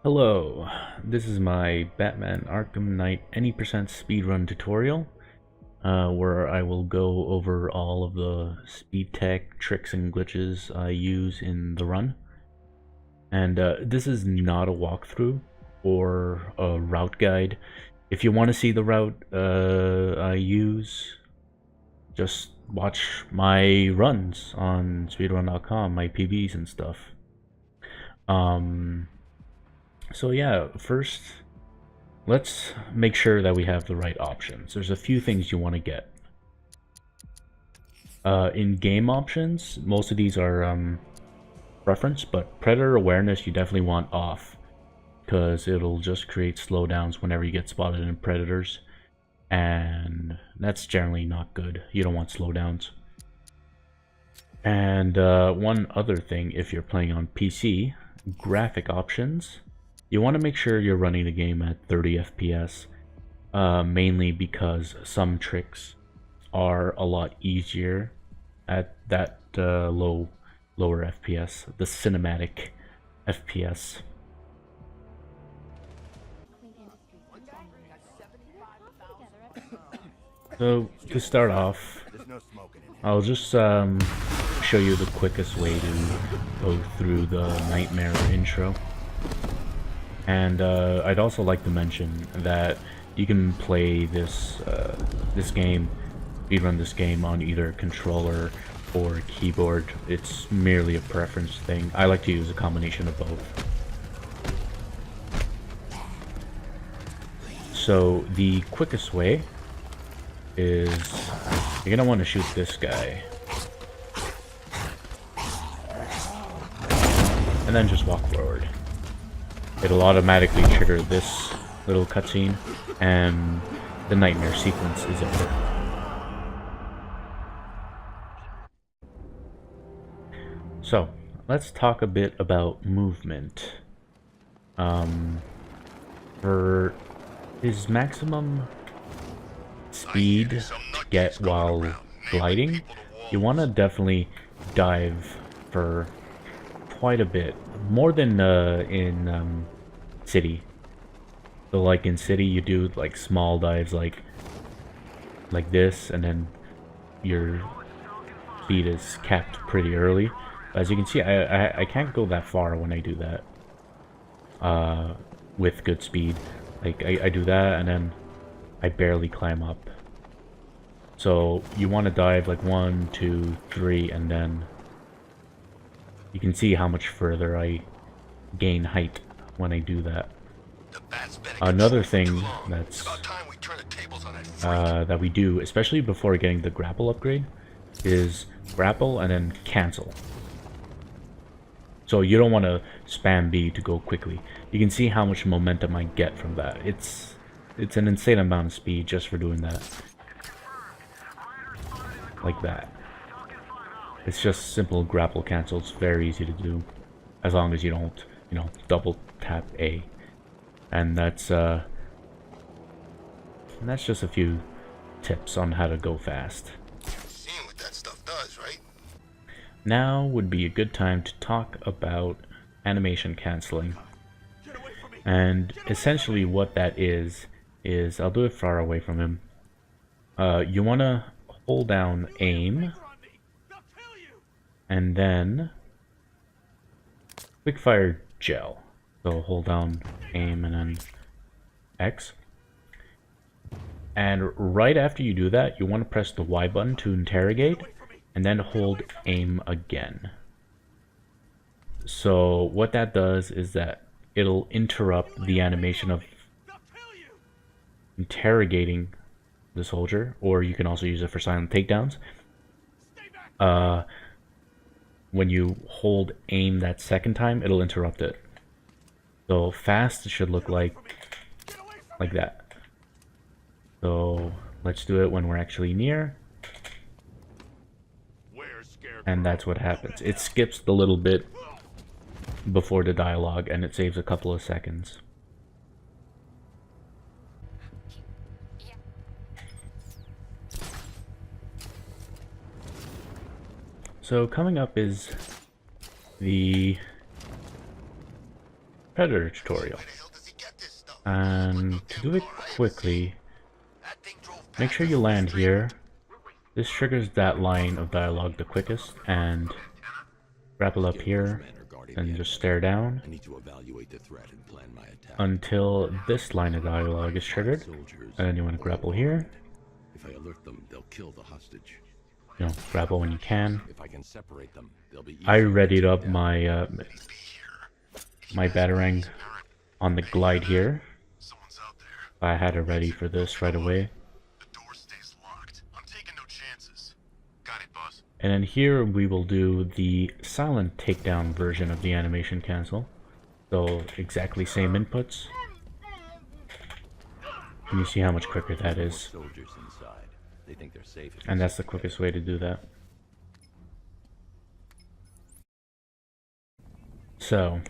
Hello, this is my Batman Arkham Knight any percent speedrun tutorial, where I will go over all of the speed tech tricks and glitches I use in the run. And this is not a walkthrough or a route guide. If you want to see the route I use, just watch my runs on speedrun.com, my PBs and stuff. So yeah, first, let's make sure that we have the right options. There's a few things you want to get. In game options, most of these are preference, but predator awareness you definitely want off, because it'll just create slowdowns whenever you get spotted in predators, and that's generally not good. You don't want slowdowns. And one other thing, if you're playing on PC, graphic options. You want to make sure you're running the game at 30 FPS, mainly because some tricks are a lot easier at that lower FPS, the cinematic FPS. So to start off, I'll just show you the quickest way to go through the nightmare intro. And I'd also like to mention that you can play this game, speedrun this game on either controller or keyboard. It's merely a preference thing. I like to use a combination of both. So the quickest way is you're gonna want to shoot this guy, and then just walk forward. It'll automatically trigger this little cutscene, and the nightmare sequence is over. So, let's talk a bit about movement. For his maximum speed to get while gliding, you want to definitely dive for quite a bit, more than in City. So like in City you do like small dives like this, and then your speed is capped pretty early. As you can see, I can't go that far when I do that with good speed. Like I do that and then I barely climb up. So you want to dive like 1, 2, 3, and then you can see how much further I gain height when I do that. Another thing that's that we do, especially before getting the grapple upgrade, is grapple and then cancel. So you don't want to spam B to go quickly. You can see how much momentum I get from that. It's an insane amount of speed just for doing that. Like that. It's just simple grapple cancel. It's very easy to do, as long as you don't, double tap A. And that's just a few tips on how to go fast. Seeing what that stuff does, right? Now would be a good time to talk about animation canceling. And essentially what that is I'll do it far away from him. You want to hold down aim, and then quick fire gel. So hold down aim and then X. And right after you do that, you want to press the Y button to interrogate, and then hold aim again. So what that does is that it'll interrupt the animation of interrogating the soldier, or you can also use it for silent takedowns. When you hold aim that second time, it'll interrupt it. So fast should look like that. So let's do it when we're actually near. And that's what happens. It skips the little bit before the dialogue, and it saves a couple of seconds. So coming up is the Predator tutorial. Where the hell does he get this stuff? And to do it quickly, That thing drove make past sure us you on the land street. here. This triggers that line of dialogue the quickest, and grapple up here and just stare down I need to evaluate the threat and plan my attack. until this line of dialogue is triggered, and then you want to grapple here. If I alert them, they'll kill the hostage. You know, grapple when you can. If I can separate them, they'll be I easier to readied take up down. my my batarang on the glide here. Someone's out there. I had it ready for this right away. The door stays locked. I'm taking no chances. Got it, boss. And then here we will do the silent takedown version of the animation cancel. So exactly same inputs. Can you see how much quicker that is? Soldiers inside. They think they're safe. if And you that's the quickest way to do that. So,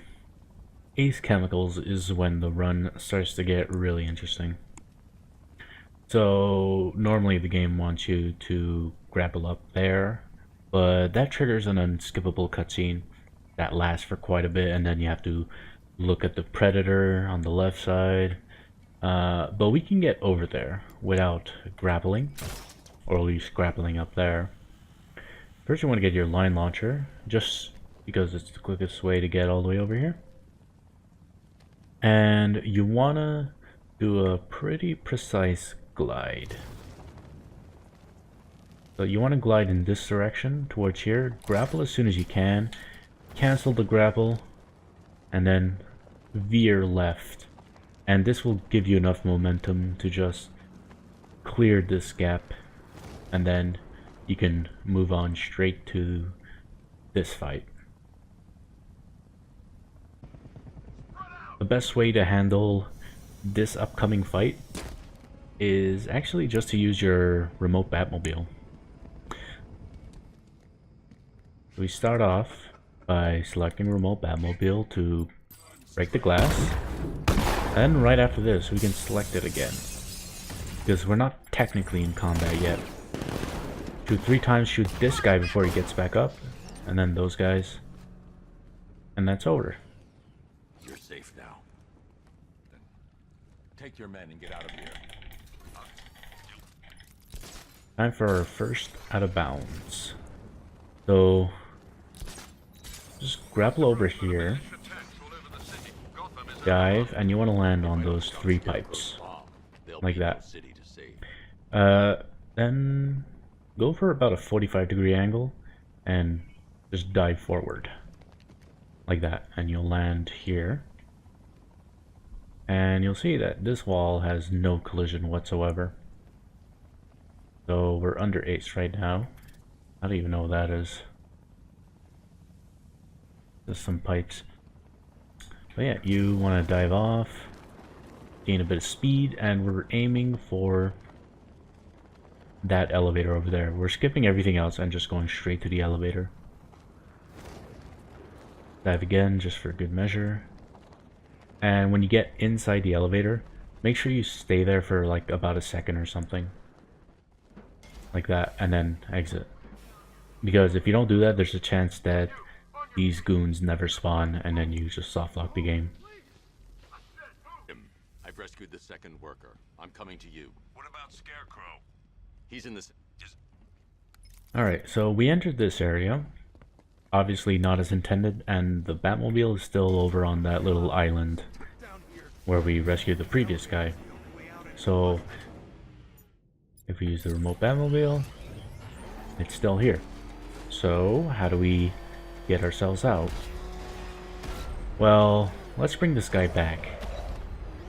Ace Chemicals is when the run starts to get really interesting. So, normally the game wants you to grapple up there, but that triggers an unskippable cutscene that lasts for quite a bit, and then you have to look at the Predator on the left side. But we can get over there without grappling, or at least grappling up there. First you want to get your line launcher, just because it's the quickest way to get all the way over here. And you want to do a pretty precise glide. So you want to glide in this direction towards here, grapple as soon as you can, cancel the grapple, and then veer left. And this will give you enough momentum to just clear this gap, and then you can move on straight to this fight. The best way to handle this upcoming fight is actually just to use your remote Batmobile. We start off by selecting remote Batmobile to break the glass. And right after this, we can select it again, because we're not technically in combat yet. Shoot 3 times, shoot this guy before he gets back up, and then those guys, and that's over. You're safe now. Then take your men and get out of here. Time for our first out of bounds. So, just grapple over here, dive, and you want to land on those 3 pipes, like that. Then go for about a 45-degree angle and just dive forward, like that, and you'll land here. And you'll see that this wall has no collision whatsoever. So we're under Ace right now. I don't even know what that is. Just some pipes. But yeah, you want to dive off, gain a bit of speed, and we're aiming for that elevator over there. We're skipping everything else and just going straight to the elevator. Dive again, just for good measure. And when you get inside the elevator, make sure you stay there for like about a second or something. Like that, and then exit. Because if you don't do that, there's a chance that these goons never spawn, and then you just softlock the game. I've rescued the second worker. I'm coming to you. What about Scarecrow? He's in this. Alright, so we entered this area. Obviously not as intended, and the Batmobile is still over on that little island where we rescued the previous guy. So, if we use the remote Batmobile, it's still here. So, how do we get ourselves out? Well, let's bring this guy back.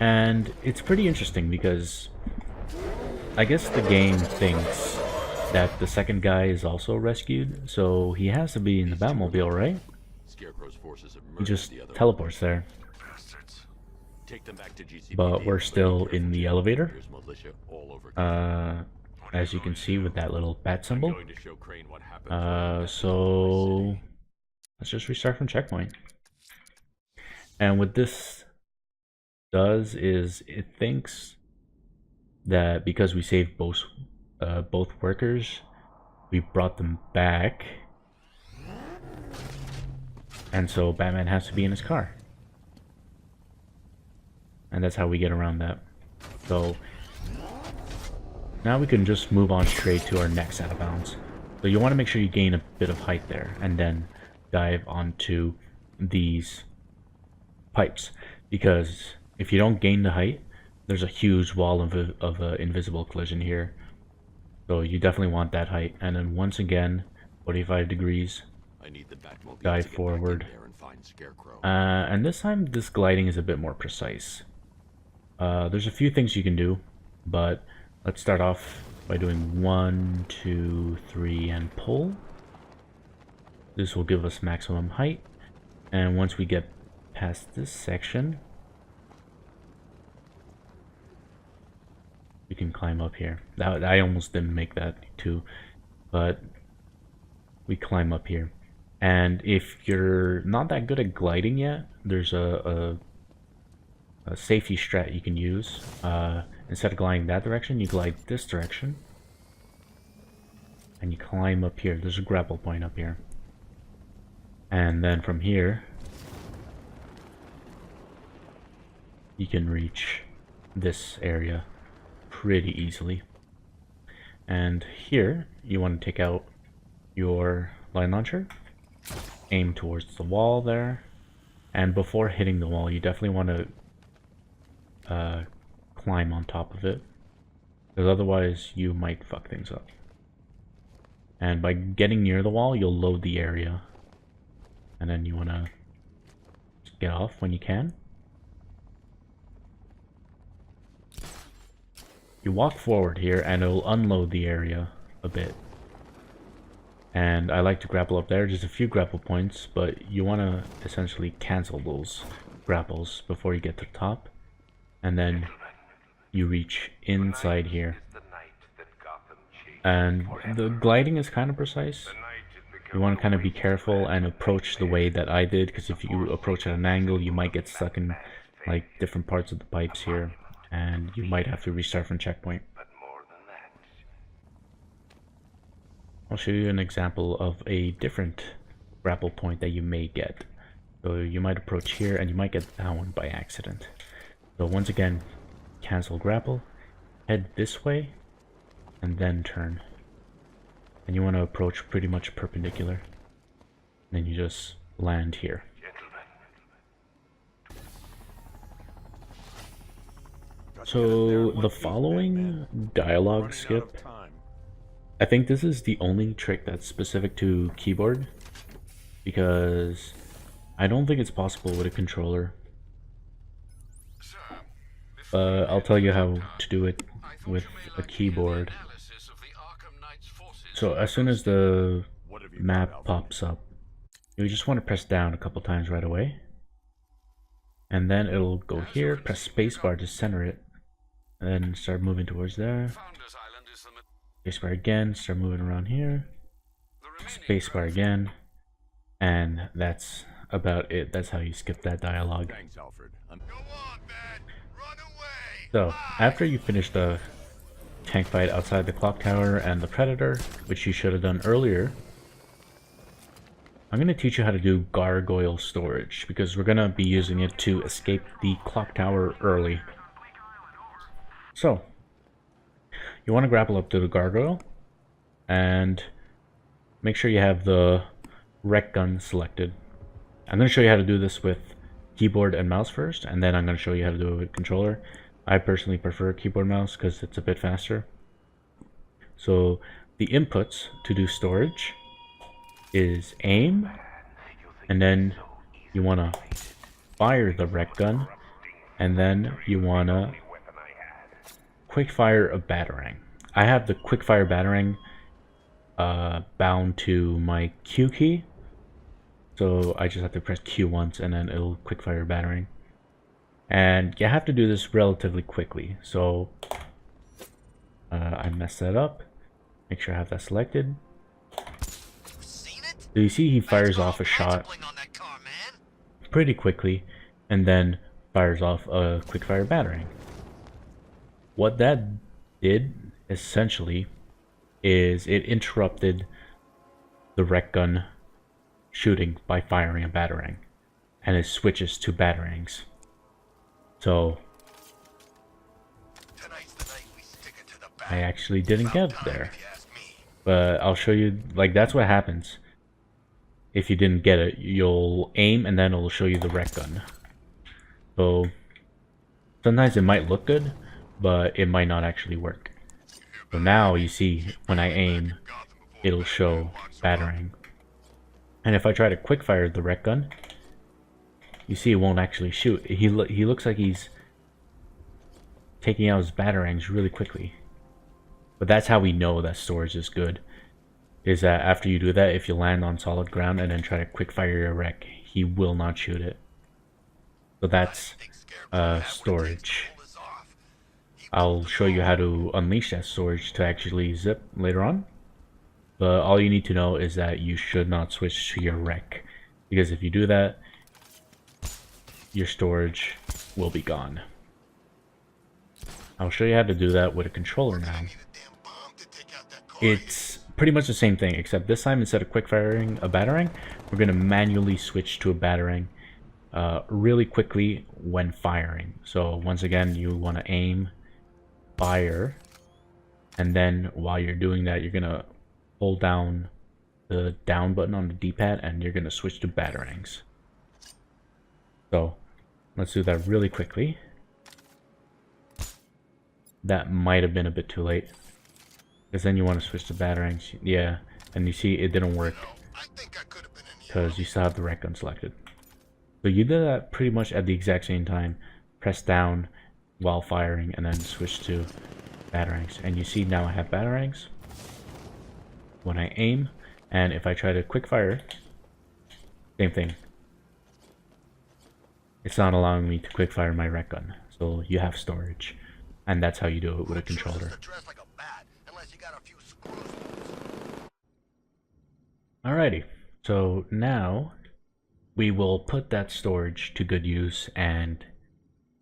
And it's pretty interesting because I guess the game thinks that the second guy is also rescued, so he has to be in the Batmobile, right? Scarecrow's forces have He murdered just the other teleports there. Bastards. Take them back to GCPD. But we're still in the elevator. There's militia all over. As you can see with that little bat I'm symbol. going to show Crane what happens. So let's just restart from checkpoint. And what this does is it thinks that because we saved both workers, we brought them back, and so Batman has to be in his car. and that's how we get around that. So now we can just move on straight to our next out of bounds. So you want to make sure you gain a bit of height there, and then dive onto these pipes, because if you don't gain the height, there's a huge wall of invisible collision here. So you definitely want that height, and then once again, 45 degrees, I need the Batmobile dive to get forward. back in there and find Scarecrow. And this time, this gliding is a bit more precise. There's a few things you can do, but let's start off by doing 1, 2, 3, and pull. This will give us maximum height, and once we get past this section, we can climb up here. I almost didn't make that too, but we climb up here. And if you're not that good at gliding yet, there's a safety strat you can use. Instead of gliding that direction, you glide this direction, and you climb up here. There's a grapple point up here, and then from here you can reach this area pretty easily. And here you want to take out your line launcher, aim towards the wall there, and before hitting the wall you definitely want to climb on top of it, because otherwise you might fuck things up. And by getting near the wall, you'll load the area, and then you want to get off when you can. You walk forward here and it'll unload the area a bit. And I like to grapple up there, just a few grapple points, but you want to essentially cancel those grapples before you get to the top. And then you reach inside here. And the gliding is kind of precise. You want to kind of be careful and approach the way that I did, because if you approach at an angle, you might get stuck in like different parts of the pipes here, and you might have to restart from checkpoint. I'll show you an example of a different grapple point that you may get. So you might approach here and you might get that one by accident. So once again, cancel grapple, head this way, and then turn. And you want to approach pretty much perpendicular. Then you just land here. So the following dialogue skip, I think this is the only trick that's specific to keyboard, because I don't think it's possible with a controller. I'll tell you how to do it with a keyboard. So as soon as the map pops up, you just want to press down a couple times right away, and then it'll go here, press spacebar to center it, and then start moving towards there. Spacebar again, start moving around here. Spacebar again, and that's about it. That's how you skip that dialogue. So after you finish the tank fight outside the clock tower and the Predator, which you should have done earlier, I'm going to teach you how to do Gargoyle storage, because we're going to be using it to escape the clock tower early. So you want to grapple up to the Gargoyle and make sure you have the rec gun selected. I'm going to show you how to do this with keyboard and mouse first, and then I'm going to show you how to do it with controller. I personally prefer keyboard mouse because it's a bit faster. So the inputs to do storage is aim, and then you want to fire the rec gun, and then you want to quick fire a batarang. I have the quick fire batarang bound to my Q key, so I just have to press Q once and then it'll quick fire batarang. And you have to do this relatively quickly, so I messed that up. Make sure I have that selected. So you see he fires off a shot pretty quickly and then fires off a quick fire batarang. What that did essentially is it interrupted the rec gun shooting by firing a batarang, and it switches to batarangs. So I actually didn't get there. But I'll show you, like, that's what happens. If you didn't get it, you'll aim and then it'll show you the rec gun. So sometimes it might look good, but it might not actually work. So now you see when I aim, it'll show batarang. And if I try to quickfire the rec gun, you see it won't actually shoot. He looks like he's taking out his batarangs really quickly. But that's how we know that storage is good. Is that after you do that, if you land on solid ground and then try to quickfire your rec, he will not shoot it. So that's storage. I'll show you how to unleash that storage to actually zip later on. But all you need to know is that you should not switch to your rec. Because if you do that, your storage will be gone. I'll show you how to do that with a controller now. It's pretty much the same thing, except this time instead of quick firing a batarang, we're going to manually switch to a batarang really quickly when firing. So once again, you want to aim, fire, and then while you're doing that, you're going to hold down the down button on the D-pad and you're going to switch to batarangs. So let's do that really quickly. That might have been a bit too late. Because then you want to switch to batarangs. Yeah, and you see it didn't work. Because you still have the rec gun selected. So you did that pretty much at the exact same time. Press down while firing and then switch to batarangs. And you see now I have batarangs. When I aim, and if I try to quick fire, same thing. It's not allowing me to quick fire my rec gun. So you have storage. And that's how you do it with a controller. Alrighty, so now we will put that storage to good use and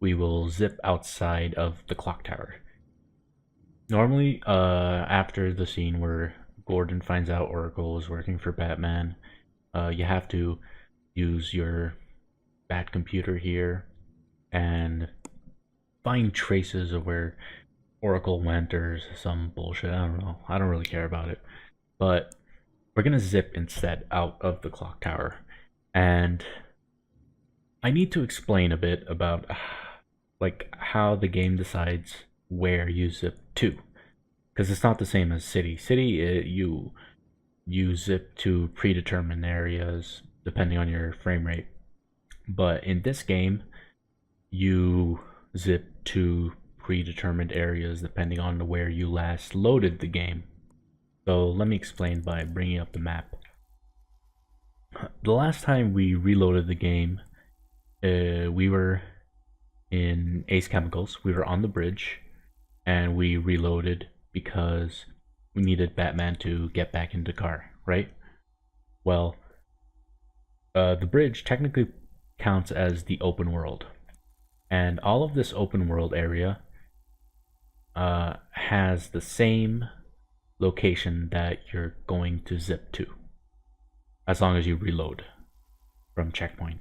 we will zip outside of the clock tower. Normally, after the scene where Gordon finds out Oracle is working for Batman, you have to use your Bat computer here and find traces of where Oracle went or some bullshit. I don't know. I don't really care about it. But we're gonna zip instead out of the clock tower. And I need to explain a bit about like how the game decides where you zip to. Because it's not the same as City. City, you zip to predetermined areas depending on your frame rate. But in this game, you zip to predetermined areas depending on where you last loaded the game. So let me explain by bringing up the map. The last time we reloaded the game, we were in Ace Chemicals. We were on the bridge and we reloaded because we needed Batman to get back into the car, right? Well, the bridge technically counts as the open world. And all of this open world area has the same location that you're going to zip to, as long as you reload from checkpoint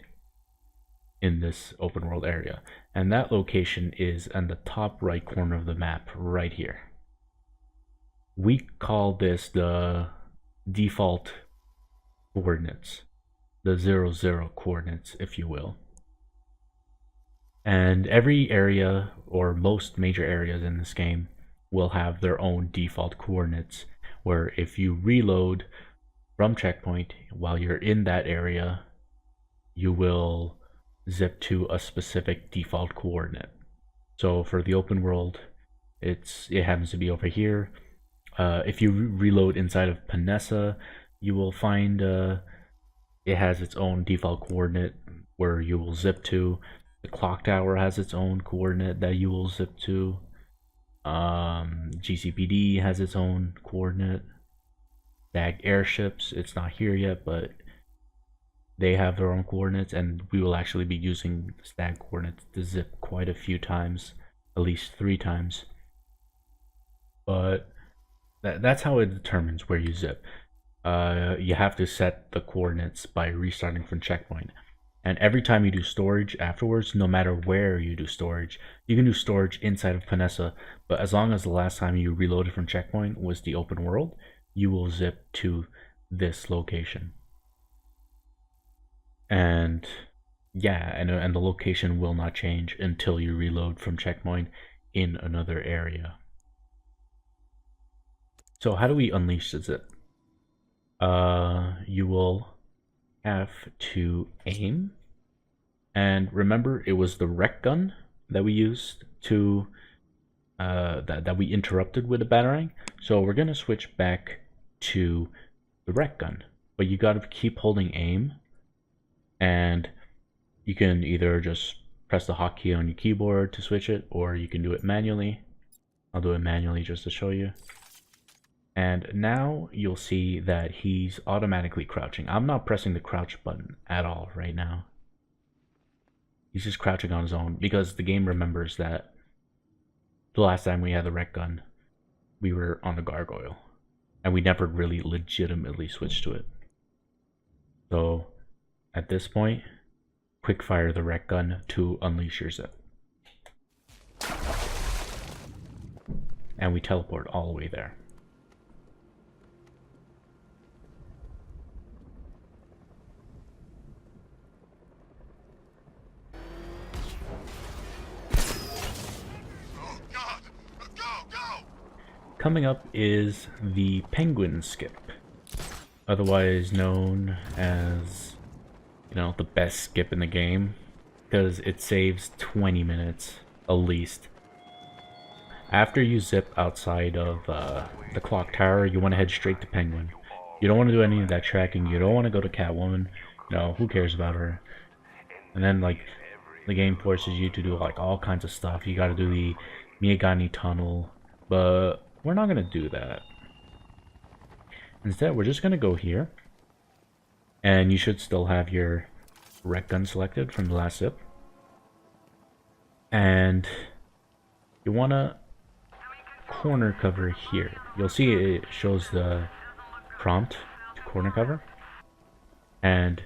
in this open world area. And that location is in the top right corner of the map right here. We call this the default coordinates, the 0, coordinates, if you will. And every area, or most major areas in this game, will have their own default coordinates, where if you reload from checkpoint while you're in that area, you will zip to a specific default coordinate. So for the open world, it happens to be over here. If you reload inside of Panessa, you will find it has its own default coordinate where you will zip to. The clock tower has its own coordinate that you will zip to. GCPD has its own coordinate. Stagg airships, it's not here yet, but they have their own coordinates, and we will actually be using Stagg coordinates to zip quite a few times, at least 3 times. But that's how it determines where you zip. You have to set the coordinates by restarting from checkpoint. And every time you do storage afterwards, no matter where you do storage, you can do storage inside of Panessa, but as long as the last time you reloaded from checkpoint was the open world, you will zip to this location. And yeah, and the location will not change until you reload from checkpoint in another area. So how do we unleash the zip? You will have to aim, and remember it was the rec gun that we used to that we interrupted with the batarang. So we're gonna switch back to the rec gun, but you gotta keep holding aim, and you can either just press the hotkey on your keyboard to switch it, or you can do it manually. I'll do it manually just to show you. And now you'll see that he's automatically crouching. I'm not pressing the crouch button at all right now. He's just crouching on his own because the game remembers that the last time we had the rec gun, we were on the Gargoyle. And we never really legitimately switched to it. So at this point, quick fire the rec gun to unleash your zip. And we teleport all the way there. Coming up is the Penguin Skip, otherwise known as, you know, the best skip in the game, because it saves 20 minutes at least. After you zip outside of the clock tower, you want to head straight to Penguin. You don't want to do any of that tracking. You don't want to go to Catwoman. No, who cares about her? And then like the game forces you to do like all kinds of stuff. You got to do the Miyagani tunnel, but we're not going to do that. Instead, we're just going to go here. And you should still have your rec gun selected from the last zip. And you want to corner cover here. You'll see it shows the prompt to corner cover. And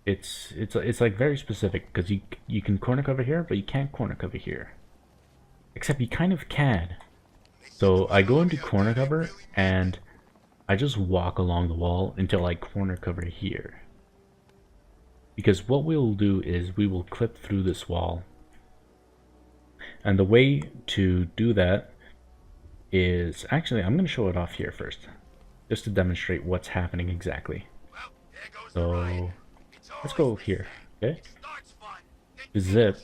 it's like very specific because you can corner cover here, but you can't corner cover here. Except you kind of can. So I go into corner cover and I just walk along the wall until I corner cover here. Because what we'll do is we will clip through this wall. And the way to do that is, actually I'm going to show it off here first. Just to demonstrate what's happening exactly. So let's go here, okay? The zip,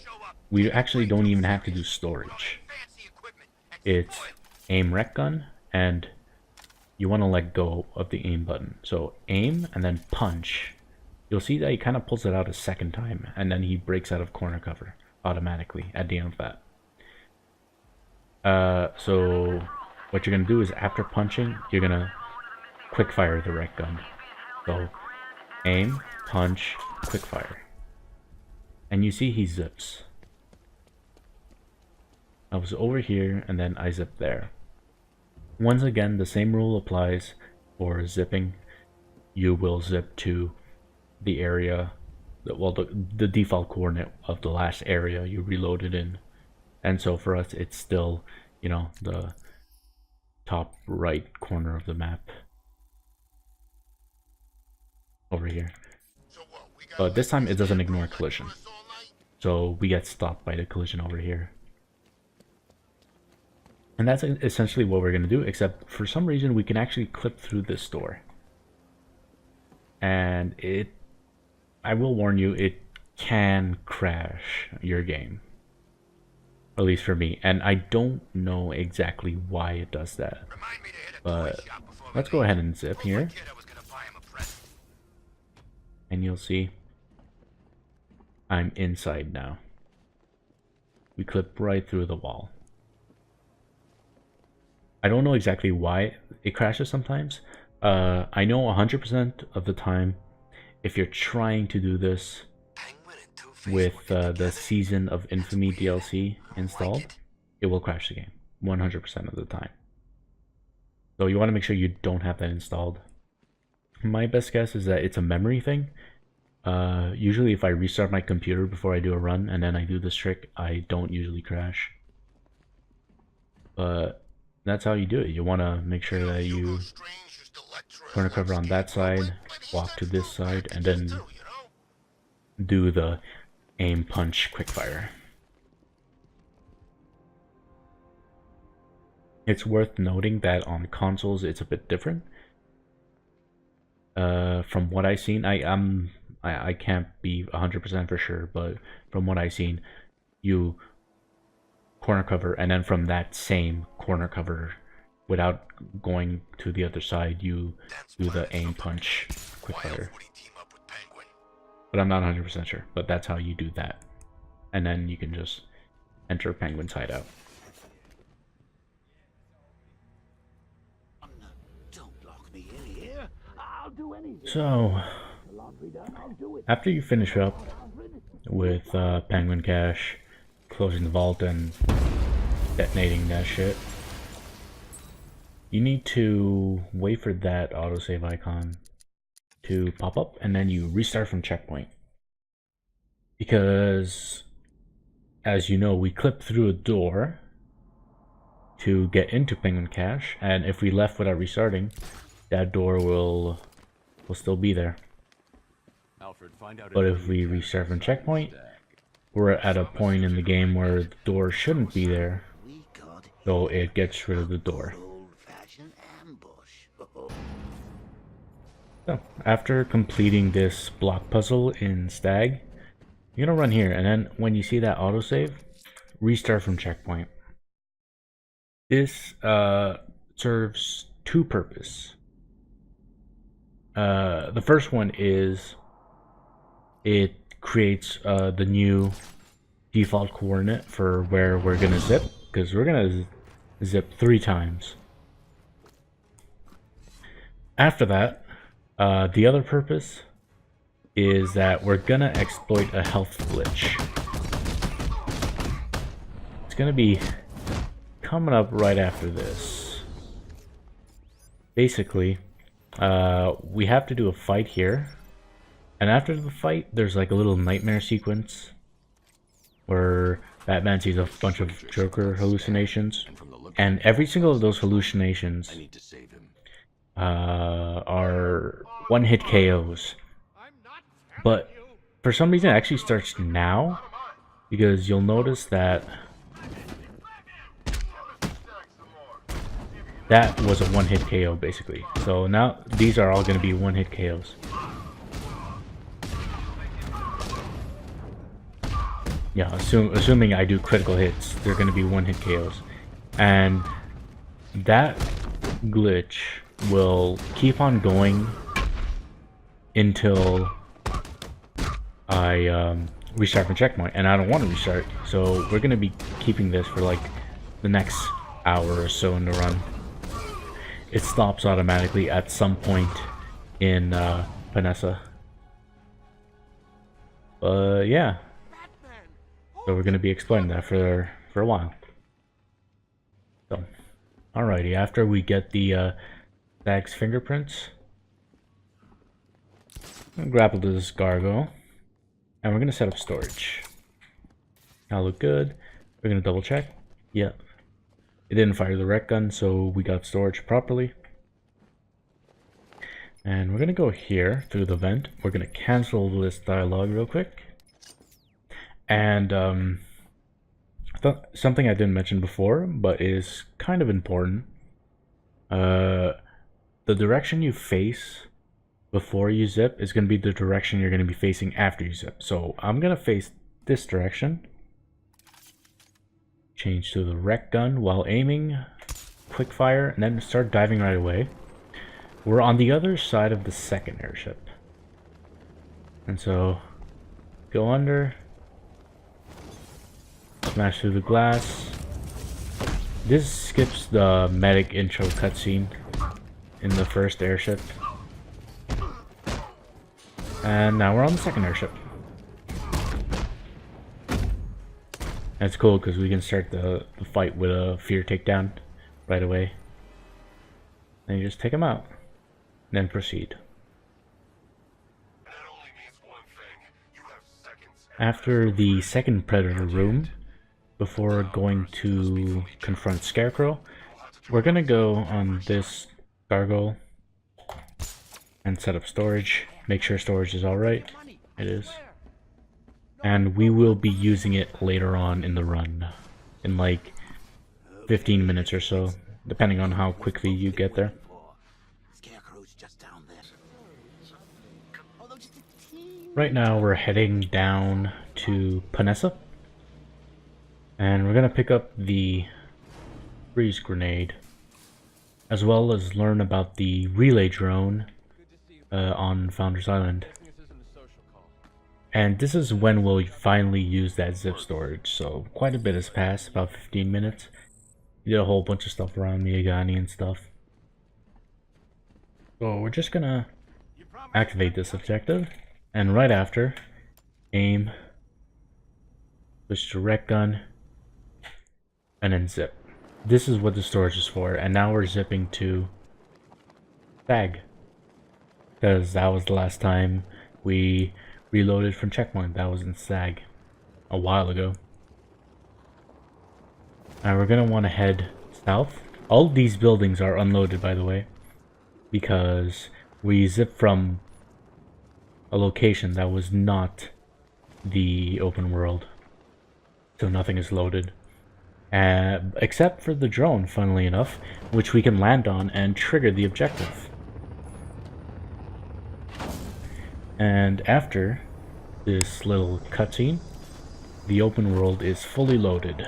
we actually don't even have to do storage. It's aim rec gun, and you want to let go of the aim button. So aim and then punch. You'll see that he kind of pulls it out a second time, and then he breaks out of corner cover automatically at the end of that. So what you're going to do is after punching, you're going to quick fire the rec gun. So aim, punch, quick fire. And you see he zips. I was over here and then I zip there. Once again, the same rule applies for zipping. You will zip to the area, well, the default coordinate of the last area you reloaded in. And so for us, it's still, you know, the top right corner of the map. Over here. But this time it doesn't ignore collision. So we get stopped by the collision over here. And that's essentially what we're going to do, except for some reason we can actually clip through this door. And I will warn you, it can crash your game. At least for me. And I don't know exactly why it does that. But let's go ahead and zip here. And you'll see I'm inside now. We clip right through the wall. I don't know exactly why it crashes sometimes. I know 100% of the time, if you're trying to do this with the Season of Infamy DLC installed, it will crash the game 100% of the time. So you want to make sure you don't have that installed. My best guess is that it's a memory thing, Usually if I restart my computer before I do a run and then I do this trick, I don't usually crash. But that's how you do it. You want to make sure that you corner cover on that side, walk to this side, and then do the aim punch quickfire. It's worth noting that on consoles it's a bit different. From what I've seen, I can't be 100% for sure, but from what I've seen, you corner cover, and then from that same corner cover, without going to the other side, you do the aim punch quickfire. But I'm not 100% sure, but that's how you do that. And then you can just enter Penguin's hideout. So, after you finish up with Penguin Cache, closing the vault and detonating that shit, you need to wait for that autosave icon to pop up, and then you restart from checkpoint. Because, as you know, we clipped through a door to get into Penguin Cache, and if we left without restarting, that door will still be there. But if we restart from checkpoint, we're at a point in the game where the door shouldn't be there, so it gets rid of the door. So, after completing this block puzzle in Stagg, you're gonna run here, and then when you see that autosave, restart from checkpoint. This serves two purposes. The first one is it creates the new default coordinate for where we're gonna zip, because we're gonna zip 3 times. After that, the other purpose is that we're gonna exploit a health glitch. It's gonna be coming up right after this. Basically, we have to do a fight here, and after the fight there's like a little nightmare sequence where Batman sees a bunch of Joker hallucinations, and every single of those hallucinations are one-hit KOs. But for some reason it actually starts now, because you'll notice that that was a one-hit KO basically. So now these are all going to be one-hit KOs. Yeah, assuming I do critical hits, they're going to be one-hit KOs. And that glitch will keep on going until I restart from checkpoint, and I don't want to restart, so we're going to be keeping this for like the next hour or so in the run. It stops automatically at some point in Panessa. Yeah. So we're going to be exploring that for a while. So, alrighty, after we get the Stagg's fingerprints, I'm going to grapple to this Gargoyle, and we're going to set up storage. Now look good. We're going to double check. Yep. It didn't fire the rec gun, so we got storage properly. And we're going to go here through the vent. We're going to cancel this dialogue real quick. And something I didn't mention before, but is kind of important. The direction you face before you zip is going to be the direction you're going to be facing after you zip. So I'm going to face this direction. Change to the rec gun while aiming, quick fire, and then start diving right away. We're on the other side of the second airship. And so, go under, smash through the glass. This skips the medic intro cutscene in the first airship. And now we're on the second airship. That's cool because we can start the fight with a fear takedown right away. Then you just take him out. Then proceed. That only means one after the second Predator room, before going to confront Scarecrow, we're gonna go on this Gargoyle and set up storage. Make sure storage is alright. It is. And we will be using it later on in the run, in like 15 minutes or so, depending on how quickly you get there. Right now we're heading down to Panessa, and we're gonna pick up the freeze grenade, as well as learn about the relay drone on Founders Island. And this is when we'll finally use that zip storage, so quite a bit has passed, about 15 minutes. We did a whole bunch of stuff around Miyagani and stuff. So we're just gonna activate this objective, and right after, aim, switch to rec gun, and then zip. This is what the storage is for, and now we're zipping to Stagg, because that was the last time we reloaded from checkpoint. That was in Stagg a while ago. And we're gonna want to head south. All of these buildings are unloaded, by the way, because we zipped from a location that was not the open world, so nothing is loaded. Except for the drone, funnily enough, which we can land on and trigger the objective. And after this little cutscene, the open world is fully loaded,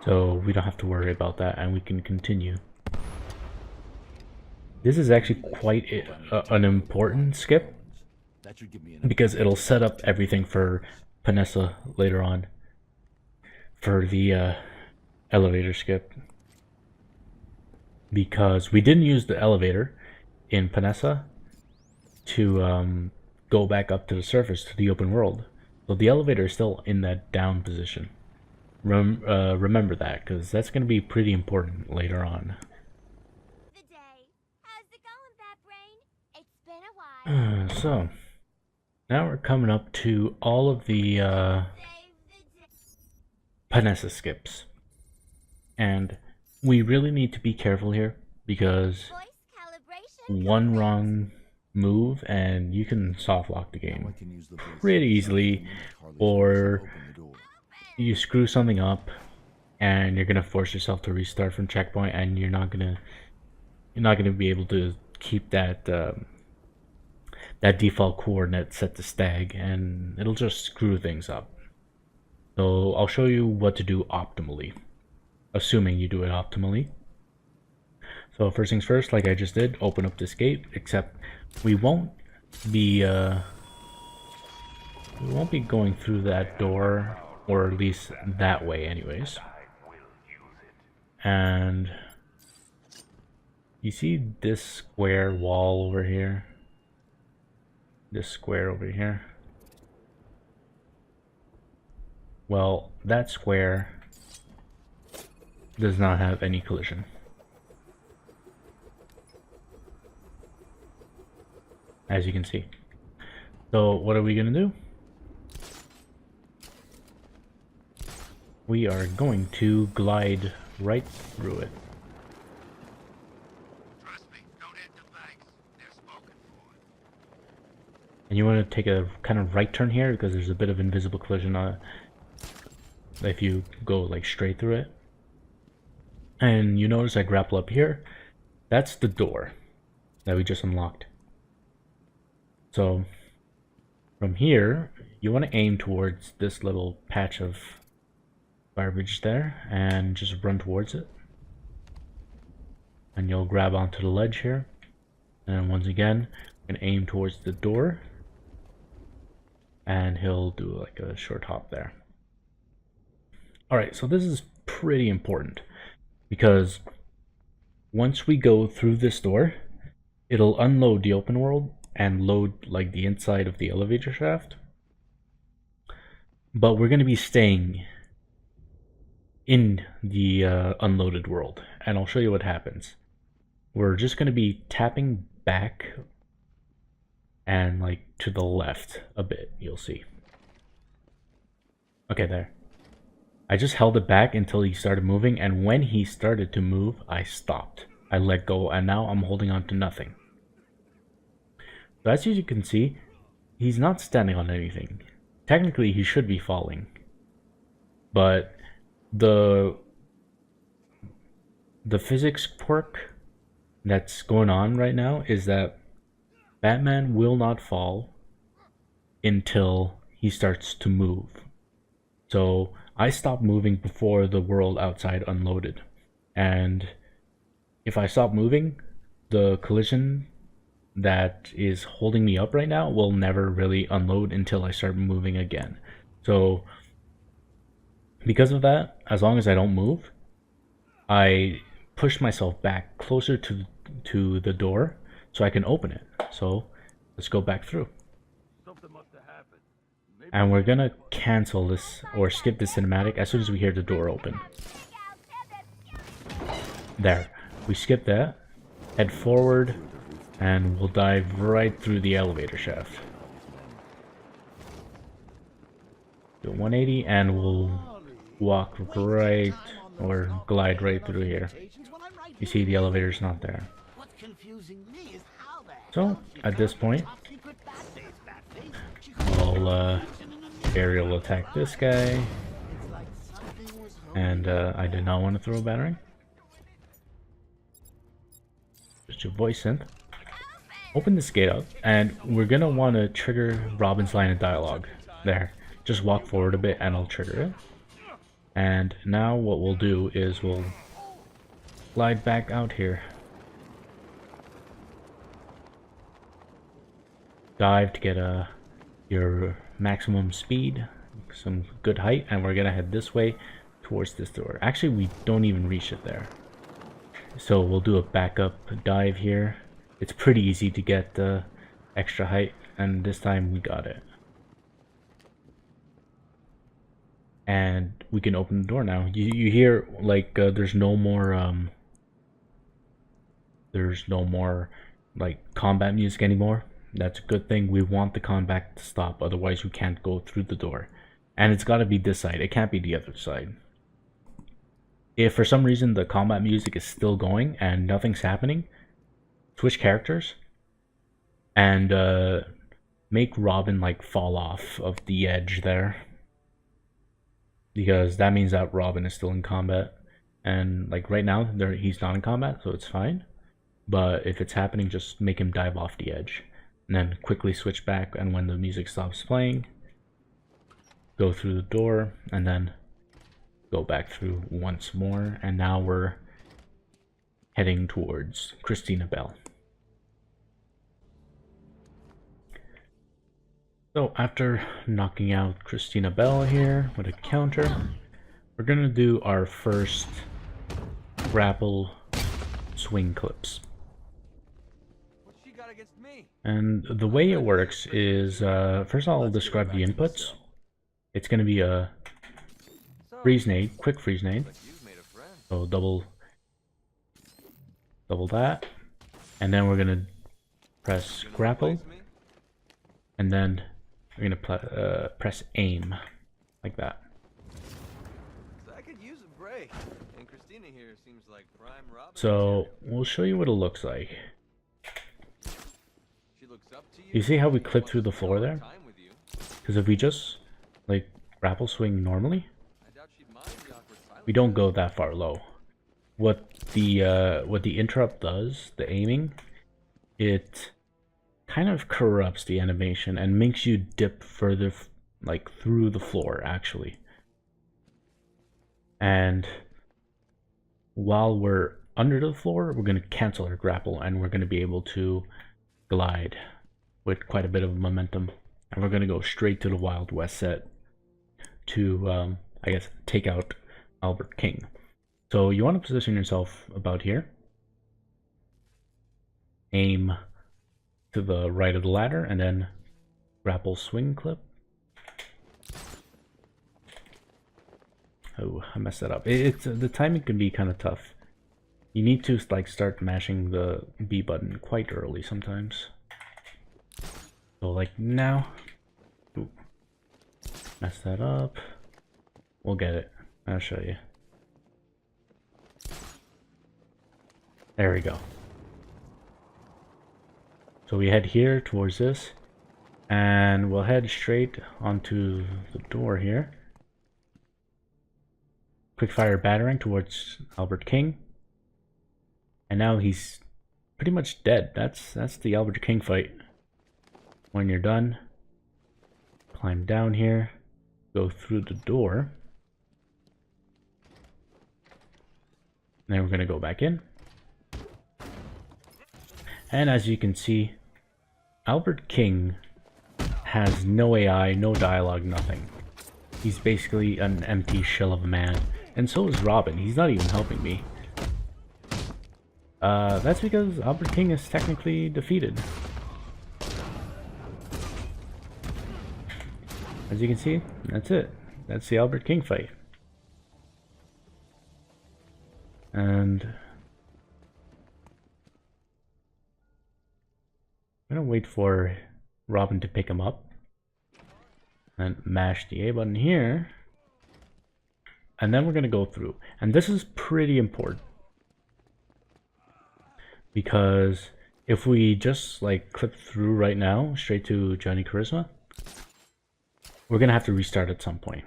so we don't have to worry about that, and we can continue. This is actually quite an important skip, because it'll set up everything for Panessa later on, for the elevator skip. Because we didn't use the elevator in Panessa to go back up to the surface, to the open world. So the elevator is still in that down position. Remember that, because that's going to be pretty important later on. So, now we're coming up to all of the Panessa skips. And we really need to be careful here, because one wrong move and you can soft lock the game pretty easily, or you screw something up and you're gonna force yourself to restart from checkpoint, and you're not gonna be able to keep that that default coordinate set to Stagg, and it'll just screw things up. So I'll show you what to do optimally, assuming you do it optimally. So first things first, like I just did, open up this gate, except we won't be going through that door, or at least that way anyways. And you see this square wall over here? This square over here? Well, that square does not have any collision. As you can see. So what are we gonna do? We are going to glide right through it. Trust me, don't hit the banks. They're spoken for. And you want to take a kind of right turn here, because there's a bit of invisible collision on it if you go like straight through it. And you notice I grapple up here. That's the door that we just unlocked. So from here, you want to aim towards this little patch of garbage there and just run towards it. And you'll grab onto the ledge here. And once again, you can aim towards the door. And he'll do like a short hop there. Alright, so this is pretty important, because once we go through this door, it'll unload the open world and load like the inside of the elevator shaft. But we're going to be staying in the unloaded world, and I'll show you what happens. We're just going to be tapping back and like to the left a bit, you'll see. Okay, there. I just held it back until he started moving, and when he started to move, I stopped. I let go, and now I'm holding on to nothing. So as you can see, he's not standing on anything. Technically, he should be falling. But the physics quirk that's going on right now is that Batman will not fall until he starts to move. So I stopped moving before the world outside unloaded. And if I stop moving, the collision that is holding me up right now will never really unload until I start moving again. So because of that, as long as I don't move, I push myself back closer to the door so I can open it. So let's go back through. And we're gonna cancel this or skip this cinematic as soon as we hear the door open. There. We skip that, head forward, and we'll dive right through the elevator shaft. Do 180 and we'll walk right or glide right through here. You see the elevator's not there. So at this point, we'll aerial attack this guy. And I did not want to throw a battering. Just your voice synth. Open this gate up, and we're gonna want to trigger Robin's line of dialogue. There. Just walk forward a bit and I'll trigger it. And now what we'll do is we'll glide back out here. Dive to get your maximum speed, some good height, and we're gonna head this way towards this door. Actually, we don't even reach it there. So we'll do a backup dive here. It's pretty easy to get the extra height, and this time we got it. And we can open the door now. You hear like there's no more like combat music anymore. That's a good thing. We want the combat to stop, otherwise we can't go through the door. And it's got to be this side. It can't be the other side. If for some reason the combat music is still going and nothing's happening, switch characters and make Robin like fall off of the edge there, because that means that Robin is still in combat. And like right now he's not in combat, so it's fine. But if it's happening, just make him dive off the edge and then quickly switch back, and when the music stops playing, go through the door and then go back through once more. And now we're heading towards Christina Bell. So after knocking out Christina Bell here with a counter, we're gonna do our first grapple swing clips. And the way it works is, first I'll describe the inputs. It's gonna be a freeze nade, quick freeze nade. So double that, and then we're gonna press grapple, and then we're gonna press aim, like that. So we'll show you what it looks like. You see how we clip through the floor there? Because if we just like grapple swing normally, we don't go that far low. What the interrupt does, the aiming, it kind of corrupts the animation and makes you dip further like through the floor actually. And while we're under the floor, we're going to cancel our grapple and we're going to be able to glide with quite a bit of momentum. And we're going to go straight to the Wild West set to, I guess, take out Albert King. So you want to position yourself about here. Aim to the right of the ladder and then grapple swing clip. Oh, I messed that up. It's the timing can be kind of tough. You need to like start mashing the B button quite early sometimes. So like now, ooh, mess that up. we'll get it. I'll show you. There we go. So we head here towards this, and we'll head straight onto the door here. Quickfire battering towards Albert King. And now he's pretty much dead. That's the Albert King fight. When you're done, climb down here, go through the door. And then we're gonna go back in. And as you can see, Albert King has no AI, no dialogue, nothing. He's basically an empty shell of a man. And so is Robin. He's not even helping me. That's because Albert King is technically defeated. As you can see, that's it. That's the Albert King fight. And I'm gonna wait for Robin to pick him up. And mash the A button here. And then we're gonna go through. And this is pretty important. Because if we just like clip through right now, straight to Johnny Charisma, we're gonna have to restart at some point.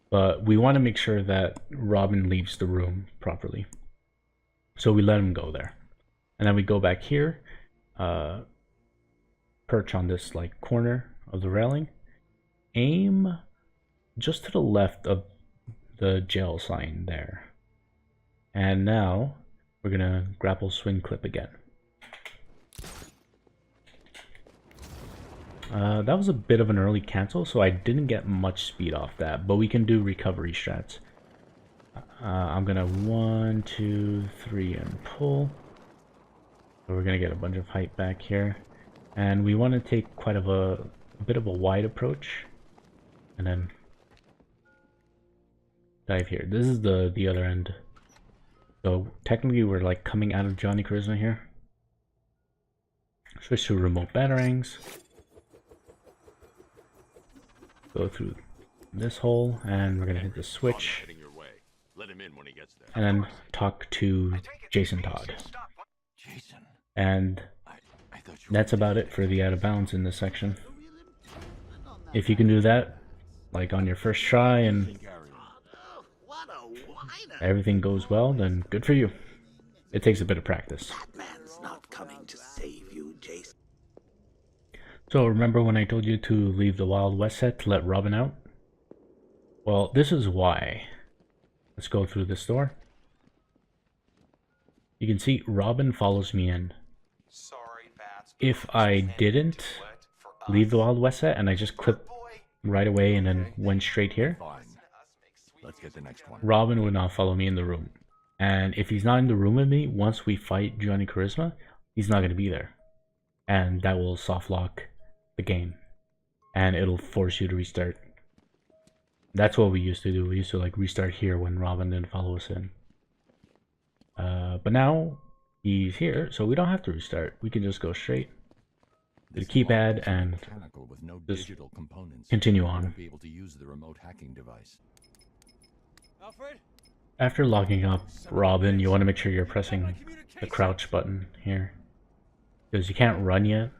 But we want to make sure that Robin leaves the room properly. So we let him go there. And then we go back here, perch on this like corner of the railing, aim just to the left of the jail sign there. And now we're gonna grapple swing clip again. That was a bit of an early cancel, so I didn't get much speed off that, but we can do recovery strats. I'm gonna 1, 2, 3 and pull. So we're gonna get a bunch of height back here. And we want to take quite of a bit of a wide approach. And then dive here. This is the other end. So technically we're like coming out of Johnny Charisma here. Switch to remote batterings. Go through this hole and we're gonna hit the switch. And then talk to Jason Todd. And that's about it for the out of bounds in this section. If you can do that, like on your first try and everything goes well, then good for you. It takes a bit of practice. Batman's not coming to save you, Jason. So remember when I told you to leave the Wild West set to let Robin out? Well, this is why. Let's go through this door. You can see Robin follows me in. If I didn't leave the Wild West set and I just clipped right away and then went straight here, Let's get the next one. Robin would not follow me in the room. And if he's not in the room with me, once we fight Johnny Charisma, he's not going to be there. And that will soft lock the game. And it'll force you to restart. That's what we used to do. We used to like restart here when Robin didn't follow us in. But now he's here, so we don't have to restart. We can just go straight to the keypad and just continue on. Be able to use the remote hacking device. After logging up Robin, you want to make sure you're pressing the crouch button here. Because you can't run yet,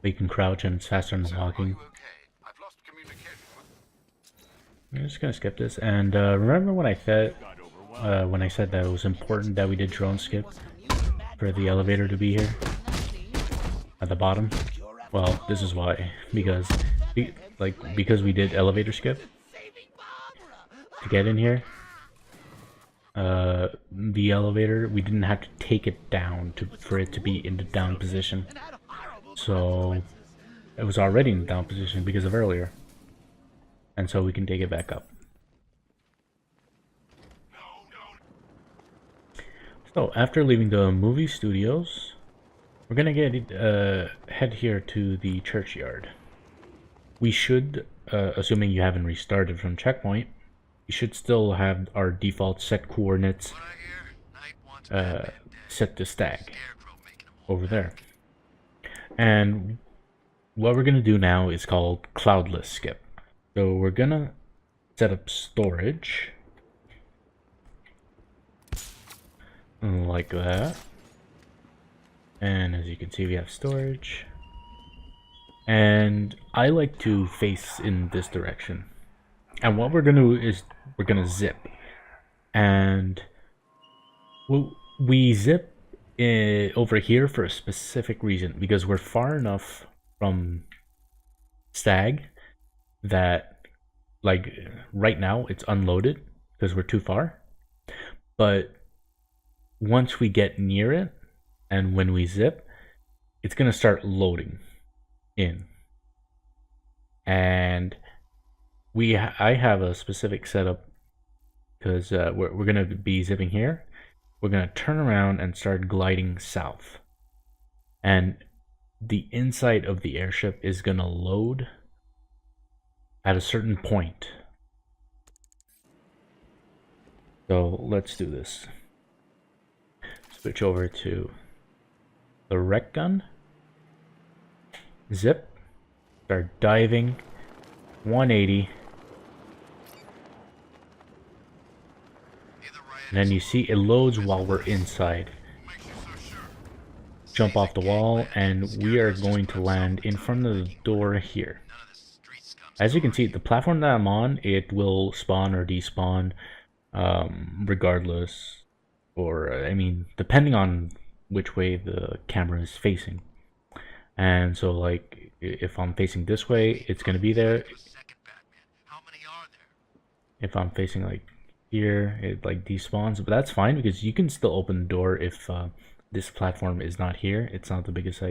but you can crouch and it's faster than walking. I'm just gonna skip this. And remember when I said that it was important that we did drone skip for the elevator to be here at the bottom? Well, this is why. Because we did elevator skip to get in here. The elevator, we didn't have to take it down for it to be in the down position. So it was already in the down position because of earlier. And so we can take it back up. So after leaving the movie studios, we're gonna head here to the churchyard. We should, assuming you haven't restarted from checkpoint, we should still have our default set coordinates set to Stagg over there. And what we're gonna do now is called Cloudless Skip. So we're gonna set up storage. Like that. And as you can see, we have storage. And I like to face in this direction. And what we're gonna do is we're gonna zip. And we zip over here for a specific reason, because we're far enough from Stagg that, like, right now it's unloaded because we're too far. But once we get near it, and when we zip, it's gonna start loading in. And I have a specific setup, because we're gonna be zipping here. We're gonna turn around and start gliding south, and the inside of the airship is gonna load at a certain point. So let's do this. Switch over to the rec gun, zip, start diving, 180, and then you see it loads while we're inside. Jump off the wall, and we are going to land in front of the door here. As you can see, the platform that I'm on, it will spawn or despawn regardless, or I mean, depending on which way the camera is facing. And so, like, if I'm facing this way, it's going to be there. If I'm facing like here, it like despawns, but that's fine because you can still open the door if this platform is not here. It's not the biggest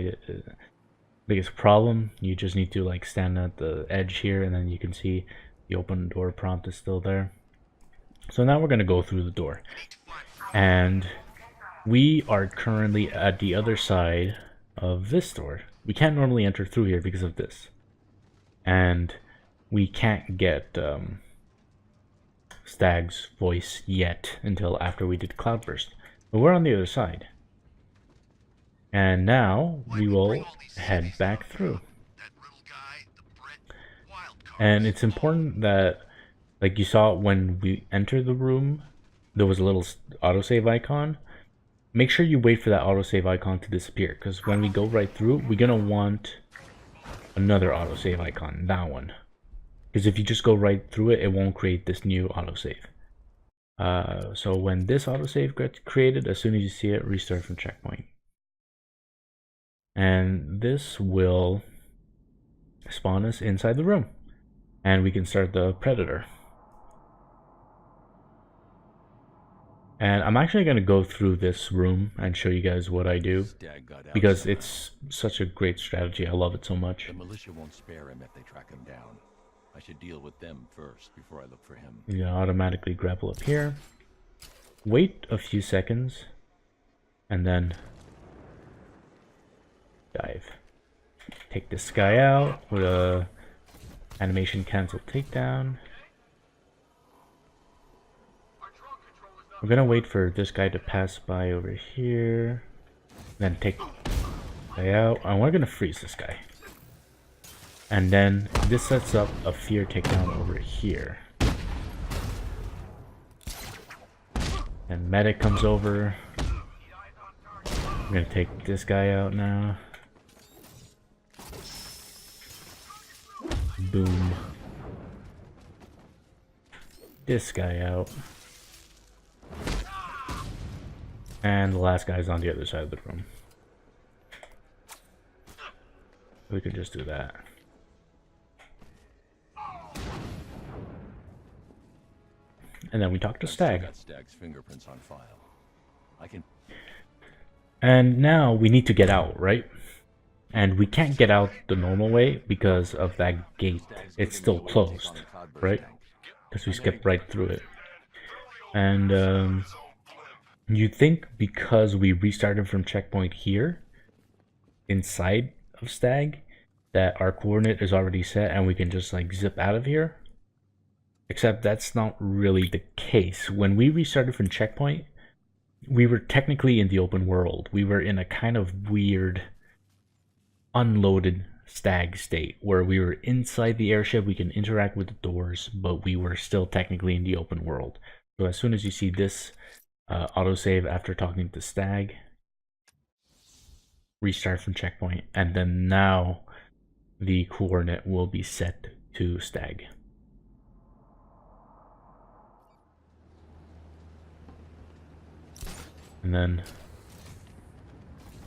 problem. You just need to like stand at the edge here, and then you can see the open door prompt is still there. So now we're going to go through the door, and we are currently at the other side of this door. We can't normally enter through here because of this, and we can't get Stagg's voice yet until after we did Cloudburst. But we're on the other side, and now we will head back through. And it's important that, like you saw when we entered the room, there was a little autosave icon. Make sure you wait for that autosave icon to disappear, because when we go right through, we're gonna want another autosave icon, that one. Because if you just go right through it, it won't create this new autosave. So when this autosave gets created, as soon as you see it, restart from checkpoint. And this will spawn us inside the room, and we can start the Predator. And I'm actually going to go through this room and show you guys what I do, because it's such a great strategy. I love it so much. The militia won't spare him if they track him down. I should deal with them first before I look for him. You automatically grapple up here. Wait a few seconds, and then dive. Take this guy out with a animation cancel takedown. We're gonna wait for this guy to pass by over here, then take the guy out, and we're gonna freeze this guy. And then this sets up a fear takedown over here. And medic comes over. We're gonna take this guy out now. Boom. This guy out. And the last guy's on the other side of the room. We could just do that. And then we talk to Stagg. Got Stagg's fingerprints on file. I can. And now we need to get out, right? And we can't get out the normal way because of that gate. It's still closed, right? Because we skipped right through it. And you think because we restarted from checkpoint here, inside of Stagg, that our coordinate is already set and we can just like zip out of here? Except that's not really the case. When we restarted from checkpoint, we were technically in the open world. We were in a kind of weird, unloaded Stagg state, where we were inside the airship, we can interact with the doors, but we were still technically in the open world. So as soon as you see this autosave after talking to Stagg, restart from checkpoint, and then now the coordinate will be set to Stagg. And then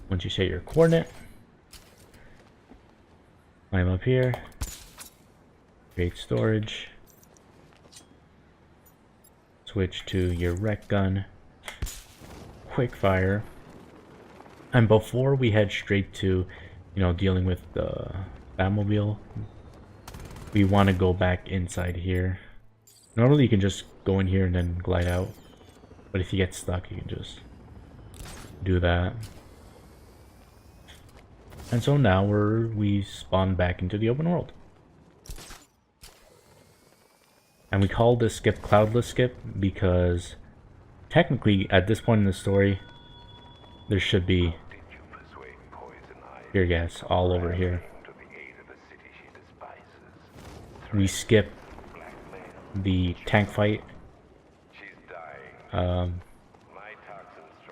once you set your coordinate, climb up here, create storage, switch to your rec gun, quick fire, and before we head straight to, dealing with the Batmobile, we want to go back inside here. Normally you can just go in here and then glide out, but if you get stuck you can just do that. And so now we spawn back into the open world. And we call this skip Cloudless Skip because technically at this point in the story there should be tear gas all over here. We skip the tank fight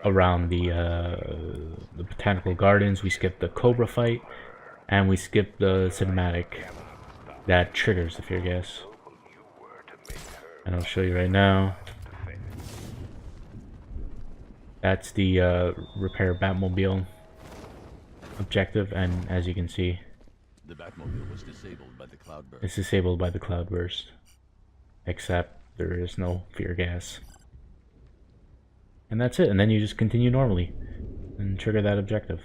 around the botanical gardens. We skip the Cobra fight, and we skip the cinematic that triggers the fear gas. And I'll show you right now. That's the repair Batmobile objective, and as you can see, The Batmobile was disabled by the cloudburst. it's disabled by the cloudburst, except there is no fear gas. And that's it, and then you just continue normally and trigger that objective.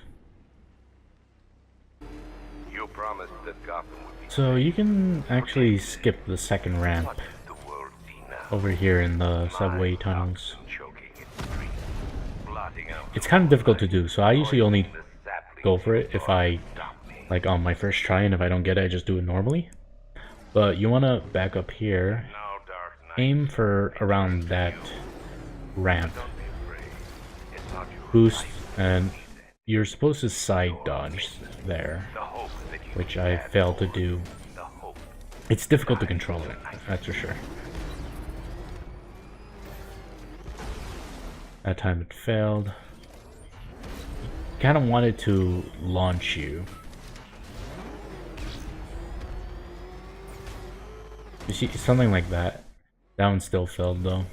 You promised that Gotham would be So you can actually skip the second ramp the world see now. over here in the subway tunnels. Choking its streets, blotting out It's kind of difficult to do, so I usually only the sapling go for it if I, like on my first try, and if I don't get it I just do it normally. But you want to back up here, now, Dark Knight. aim for around that ramp, Don't be afraid. It's not your boost, and you're supposed to side dodge there, the hope that you which I failed to do. the hope. It's difficult to control it, that's for sure. That time it failed. Kind of wanted to launch you. You see, something like that. That one still failed though.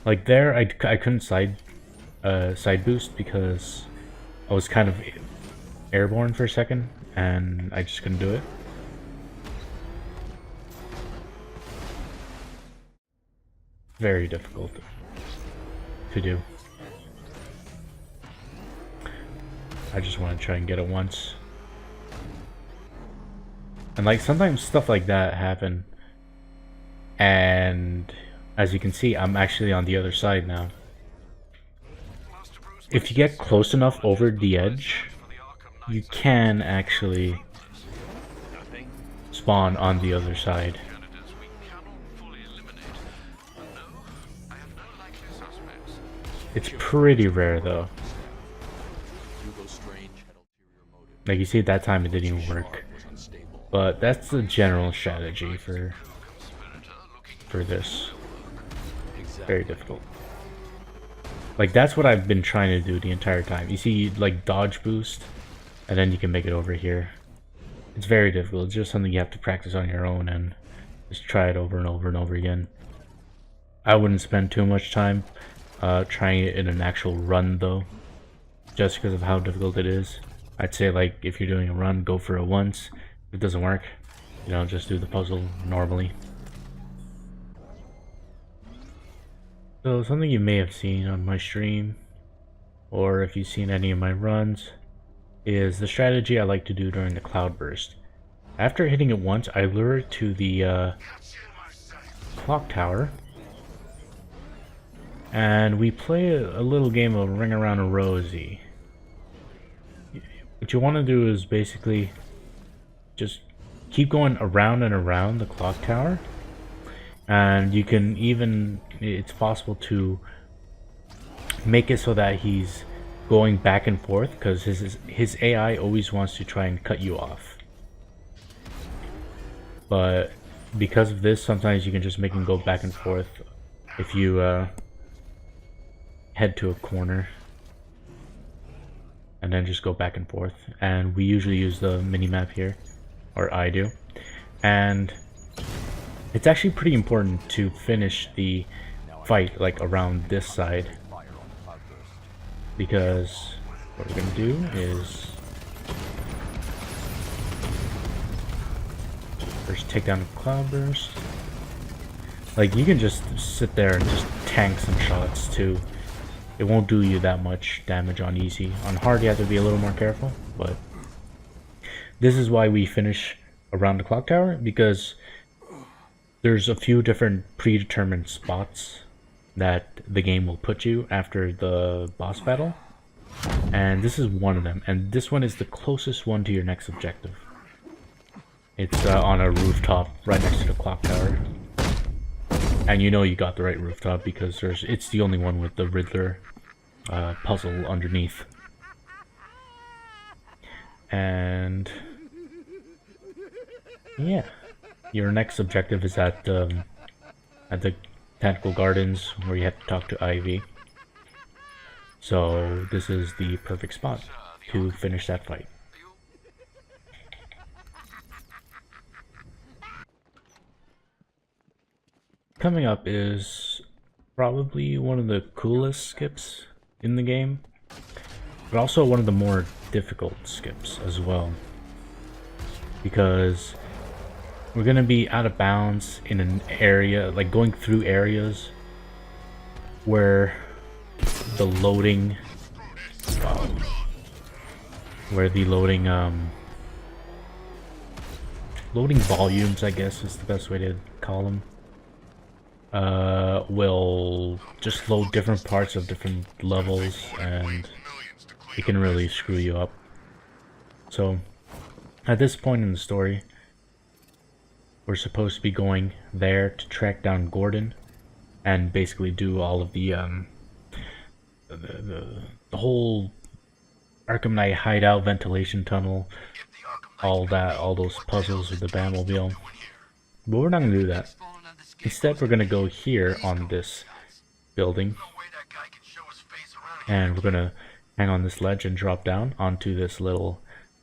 Like there, I couldn't side boost because I was kind of airborne for a second, and I just couldn't do it. Very difficult to do. I just want to try and get it once. And like sometimes stuff like that happen, and as you can see, I'm actually on the other side now. If you get close enough over the edge, you can actually spawn on the other side. It's pretty rare though. Like you see, at that time it didn't even work. But that's the general strategy for this. Very difficult. Like that's what I've been trying to do the entire time. You see, you like dodge boost, and then you can make it over here. It's very difficult. It's just something you have to practice on your own and just try it over and over and over again. I wouldn't spend too much time trying it in an actual run though, just because of how difficult it is. I'd say like if you're doing a run, go for it once. If it doesn't work, just do the puzzle normally. So something you may have seen on my stream, or if you've seen any of my runs, is the strategy I like to do during the cloudburst. After hitting it once, I lure it to the clock tower, and we play a little game of Ring Around a Rosie. What you want to do is basically just keep going around and around the clock tower, And you can even, it's possible to make it so that he's going back and forth, because his AI always wants to try and cut you off. But because of this, sometimes you can just make him go back and forth if you head to a corner and then just go back and forth. And we usually use the mini-map here, or I do. And it's actually pretty important to finish the fight like around this side, because what we're gonna do is first take down the cloudburst. Like, you can just sit there and just tank some shots too. It won't do you that much damage on easy. On hard you have to be a little more careful, but this is why we finish around the clock tower, because there's a few different predetermined spots that the game will put you after the boss battle, and this is one of them, and this one is the closest one to your next objective. It's on a rooftop right next to the clock tower, and you know you got the right rooftop because it's the only one with the Riddler puzzle underneath. And yeah, your next objective is at the Tentacle Gardens, where you have to talk to Ivy. So this is the perfect spot to finish that fight. Coming up is probably one of the coolest skips in the game, but also one of the more difficult skips as well, because we're gonna be out of bounds in an area, like going through areas where the loading, loading volumes, I guess is the best way to call them, will just load different parts of different levels, and it can really screw you up. So at this point in the story, we're supposed to be going there to track down Gordon and basically do all of the whole Arkham Knight hideout, ventilation tunnel, all those puzzles with the Batmobile. But we're not gonna do that. Instead, we're gonna go here on this building, and we're gonna hang on this ledge and drop down onto this little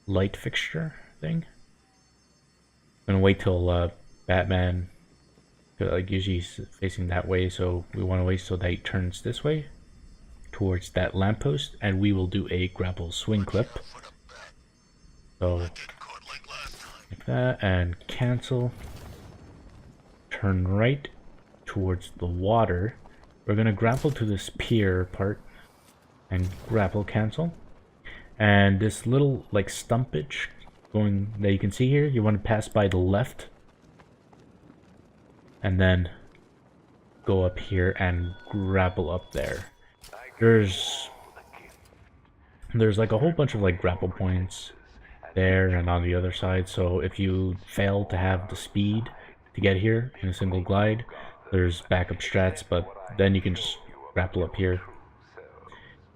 light fixture thing. I'm gonna wait till Batman, like usually he's facing that way, so we want to wait so that he turns this way towards that lamppost, and we will do a grapple swing clip. So like that, and cancel. Turn right towards the water. We're gonna grapple to this pier part and grapple cancel. And this little like stumpage going that you can see here, you want to pass by the left and then go up here and grapple up there. There's like a whole bunch of like grapple points there and on the other side, so if you fail to have the speed to get here in a single glide, there's backup strats, but then you can just grapple up here.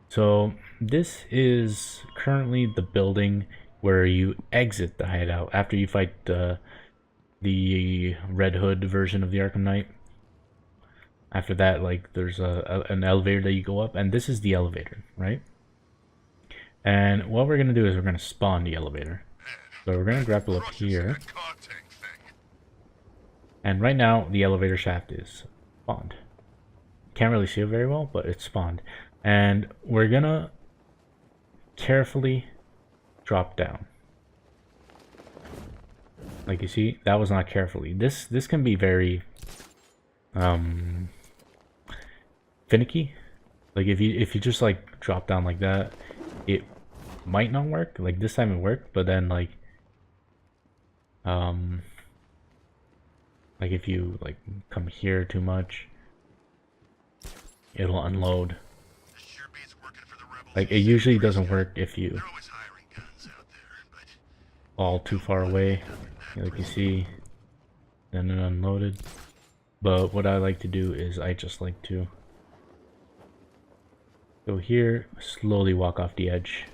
So this is currently the building where you exit the hideout after you fight the Red Hood version of the Arkham Knight. After that, like, there's an elevator that you go up, and this is the elevator, right? And what we're gonna do is we're gonna spawn the elevator. So we're gonna grapple up here, and right now the elevator shaft is spawned. Can't really see it very well, but it's spawned. And we're gonna carefully drop down. Like you see, that was not carefully. This can be very finicky. Like if you just like drop down like that, it might not work. Like this time it worked, but then like if you like come here too much, it'll unload. Like it usually doesn't work if you fall too far away, like you see, then it unloaded. But what I like to do is I just like to go here, slowly walk off the edge,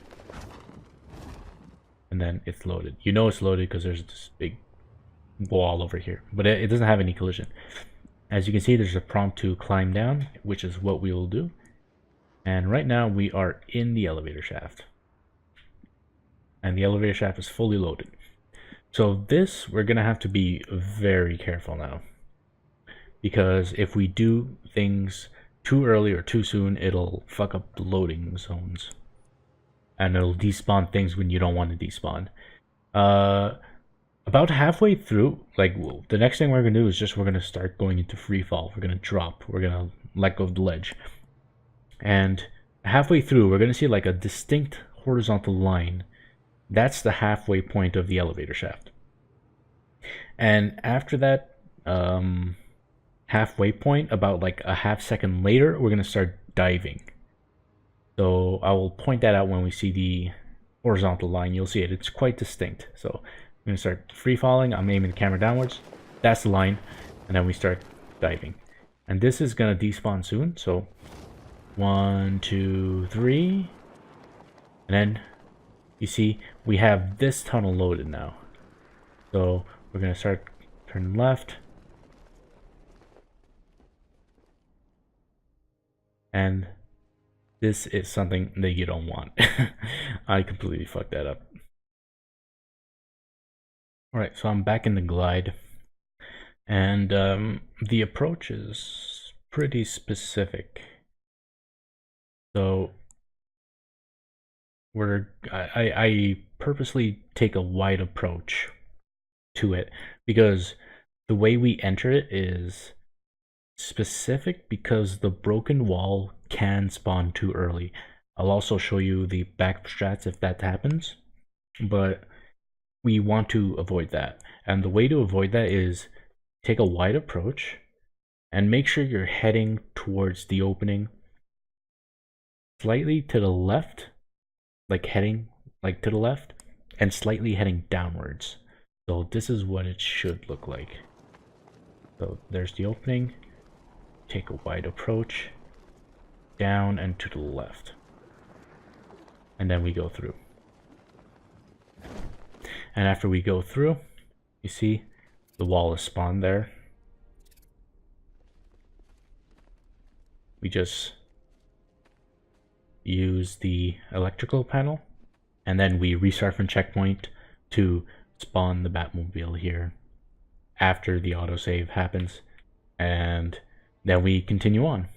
and then it's loaded. You know it's loaded because there's this big wall over here, but it doesn't have any collision. As you can see, there's a prompt to climb down, which is what we will do. And right now we are in the elevator shaft. And the elevator shaft is fully loaded. So this, we're going to have to be very careful now. Because if we do things too early or too soon, it'll fuck up the loading zones. And it'll despawn things when you don't want to despawn. About halfway through, like, the next thing we're going to do is we're going to start going into free fall. We're going to drop. We're going to let go of the ledge. And halfway through, we're going to see like a distinct horizontal line. That's the halfway point of the elevator shaft. And after that halfway point, about like a half second later, we're going to start diving. So I will point that out when we see the horizontal line. You'll see it. It's quite distinct. So I'm going to start free falling. I'm aiming the camera downwards. That's the line. And then we start diving. And this is going to despawn soon. So 1, 2, 3. And then you see we have this tunnel loaded now. So we're going to start turning left. And this is something that you don't want. I completely fucked that up. Alright, so I'm back in the glide. And the approach is pretty specific. So I purposely take a wide approach to it because the way we enter it is specific because the broken wall can spawn too early. I'll also show you the back strats if that happens, but we want to avoid that. And the way to avoid that is take a wide approach and make sure you're heading towards the opening slightly to the left, like heading like to the left, and slightly heading downwards. So this is what it should look like. So there's the opening. Take a wide approach, down and to the left, and then we go through. And after we go through, you see the wall is spawned there. We just use the electrical panel, and then we restart from checkpoint to spawn the Batmobile here after the autosave happens, and then we continue on.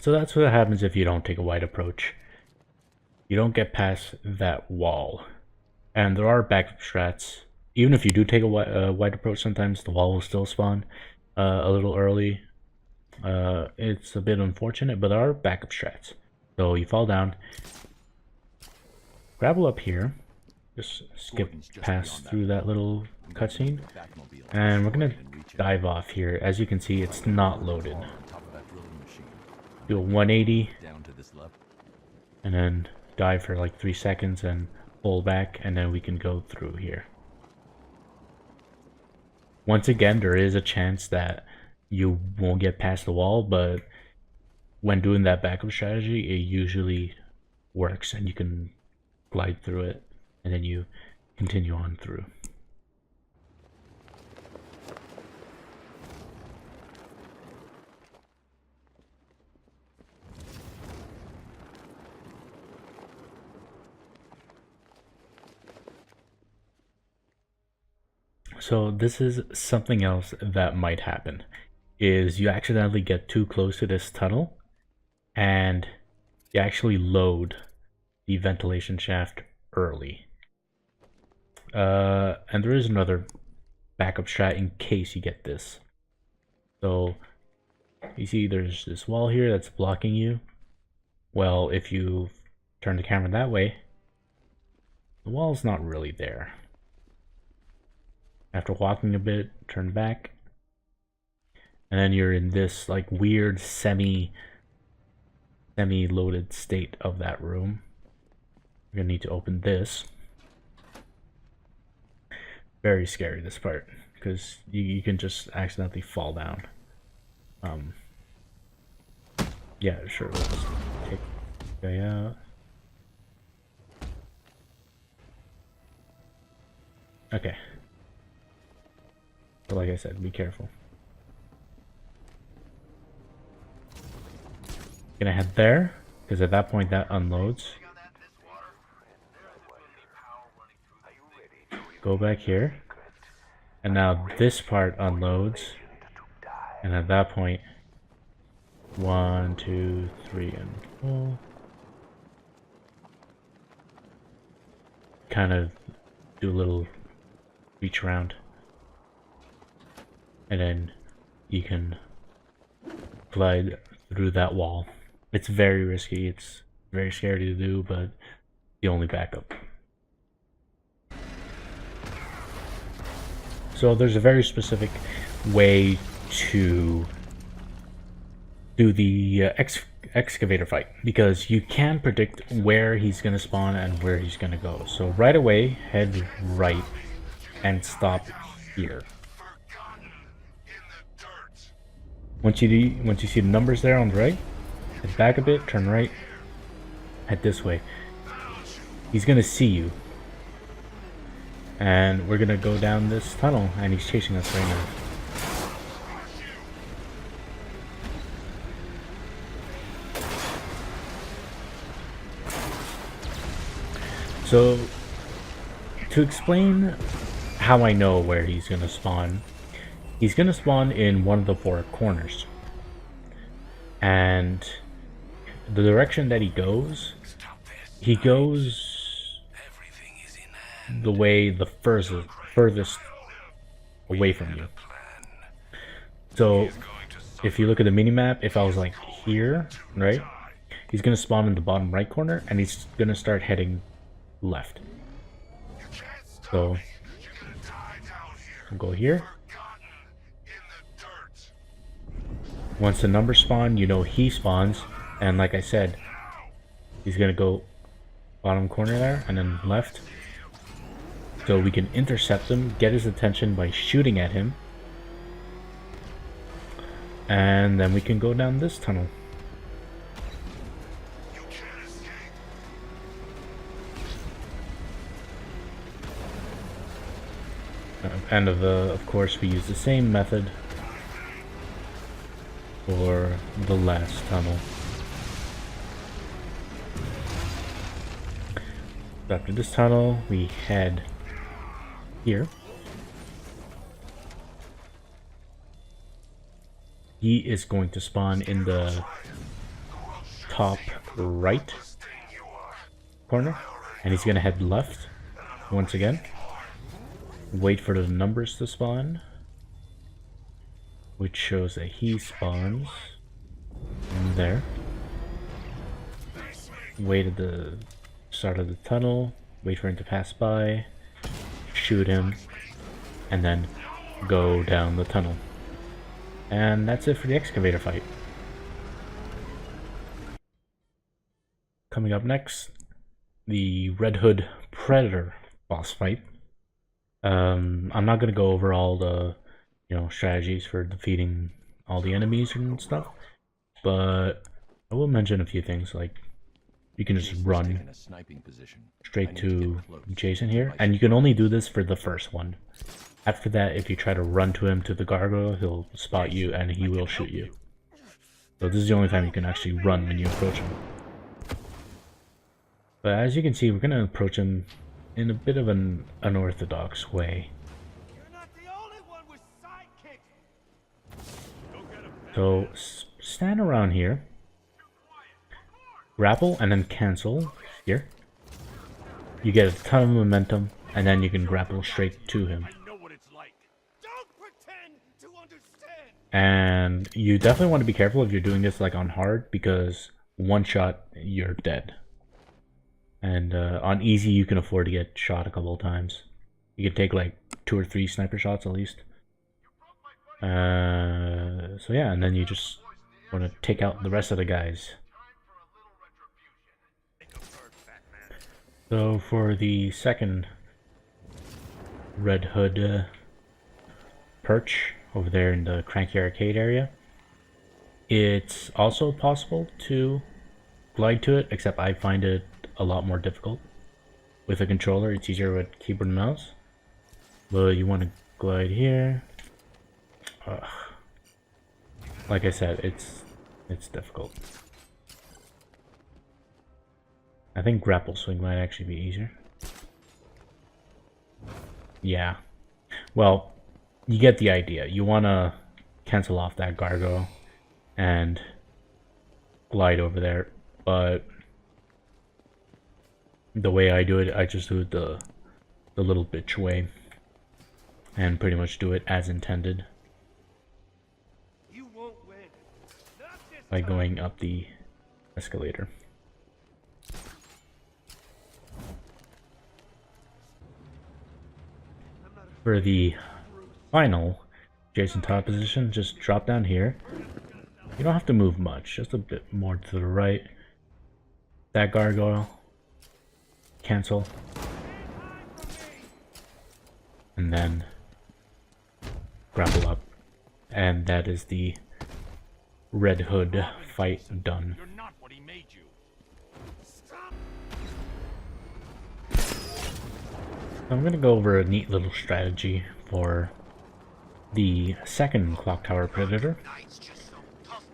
So that's what happens if you don't take a wide approach. You don't get past that wall. And there are backup strats. Even if you do take a wide approach, sometimes the wall will still spawn a little early. It's a bit unfortunate, but there are backup strats. So you fall down, grapple up here, just skip past through that little cutscene, and we're gonna dive off here. As you can see, it's not loaded. Do a 180, and then dive for like 3 seconds and pull back, and then we can go through here. Once again, there is a chance that you won't get past the wall, but when doing that backup strategy, it usually works and you can glide through it, and then you continue on through. So this is something else that might happen, is you accidentally get too close to this tunnel and you actually load the ventilation shaft early. And there is another backup strat in case you get this. So you see there's this wall here that's blocking you. Well, if you turn the camera that way, the wall's not really there. After walking a bit, turn back, and then you're in this like weird semi-loaded state of that room. We're gonna need to open this. Very scary, this part, because you can just accidentally fall down. Yeah, sure, let's take the guy out. Okay. But like I said, be careful. Gonna head there, because at that point that unloads. Go back here. And now this part unloads. And at that point, 1, 2, 3, and 4. Kind of do a little reach around. And then you can glide through that wall. It's very risky, it's very scary to do, but the only backup. So there's a very specific way to do the excavator fight, because you can predict where he's going to spawn and where he's going to go. So right away, head right and stop here. Once you see the numbers there on the right, head back a bit, turn right, head this way. He's going to see you. And we're going to go down this tunnel, and he's chasing us right now. So, to explain how I know where he's going to spawn, he's going to spawn in one of the 4 corners. And the direction that he goes the way the furthest away from you. So, if you look at the minimap, if I was like here, right, he's going to spawn in the bottom right corner, and he's going to start heading left. So we'll go here. Once the numbers spawn, you know he spawns, and like I said, he's gonna go bottom corner there and then left. So we can intercept him, get his attention by shooting at him, and then we can go down this tunnel. And of course we use the same method for the last tunnel. After this tunnel, we head here. He is going to spawn in the top right corner, and he's going to head left once again. Wait for the numbers to spawn, which shows that he spawns in there. Wait at the start of the tunnel, wait for him to pass by, shoot him, and then go down the tunnel. And that's it for the excavator fight. Coming up next, the Red Hood Predator boss fight. I'm not going to go over all the strategies for defeating all the enemies and stuff, but I will mention a few things, like you can just run straight to Jason here, and you can only do this for the first one. After that, if you try to run to him to the Gargoyle, he'll spot you and he will shoot you. So this is the only time you can actually run when you approach him. But as you can see, we're going to approach him in a bit of an unorthodox way. So stand around here, grapple, and then cancel here. You get a ton of momentum, and then you can grapple straight to him. And you definitely want to be careful if you're doing this like on hard, because one shot you're dead. And on easy you can afford to get shot a couple of times. You can take like 2 or 3 sniper shots at least. So yeah, and then you just want to take out the rest of the guys. So for the second Red Hood perch over there in the Cranky Arcade area, it's also possible to glide to it, except I find it a lot more difficult. With a controller, it's easier with keyboard and mouse. But you want to glide here. Like I said, it's difficult. I think grapple swing might actually be easier. Yeah. Well, you get the idea. You want to cancel off that Gargoyle and glide over there, but the way I do it, I just do it the little bitch way and pretty much do it as intended by going up the escalator. For the final Jason top position, just drop down here. You don't have to move much, just a bit more to the right. That Gargoyle, cancel, and then grapple up, and that is the Red Hood fight done. You're not what he made you. I'm gonna go over a neat little strategy for the second Clock Tower Predator.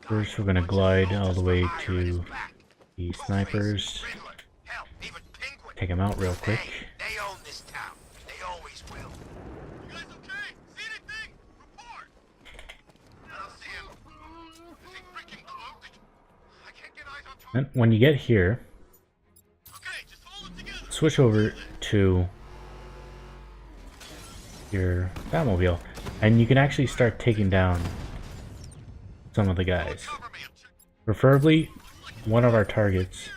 First, we're gonna glide all the way to the snipers. Take them out real quick. They own this town. They always will. You guys okay? See anything? Report. I don't see him. Is he freaking cloaked? I can't get eyes on top. And when you get here, Okay, just hold it together. switch over to your Batmobile, and you can actually start taking down some of the guys. Cover me. I'm checking. Preferably, one of our targets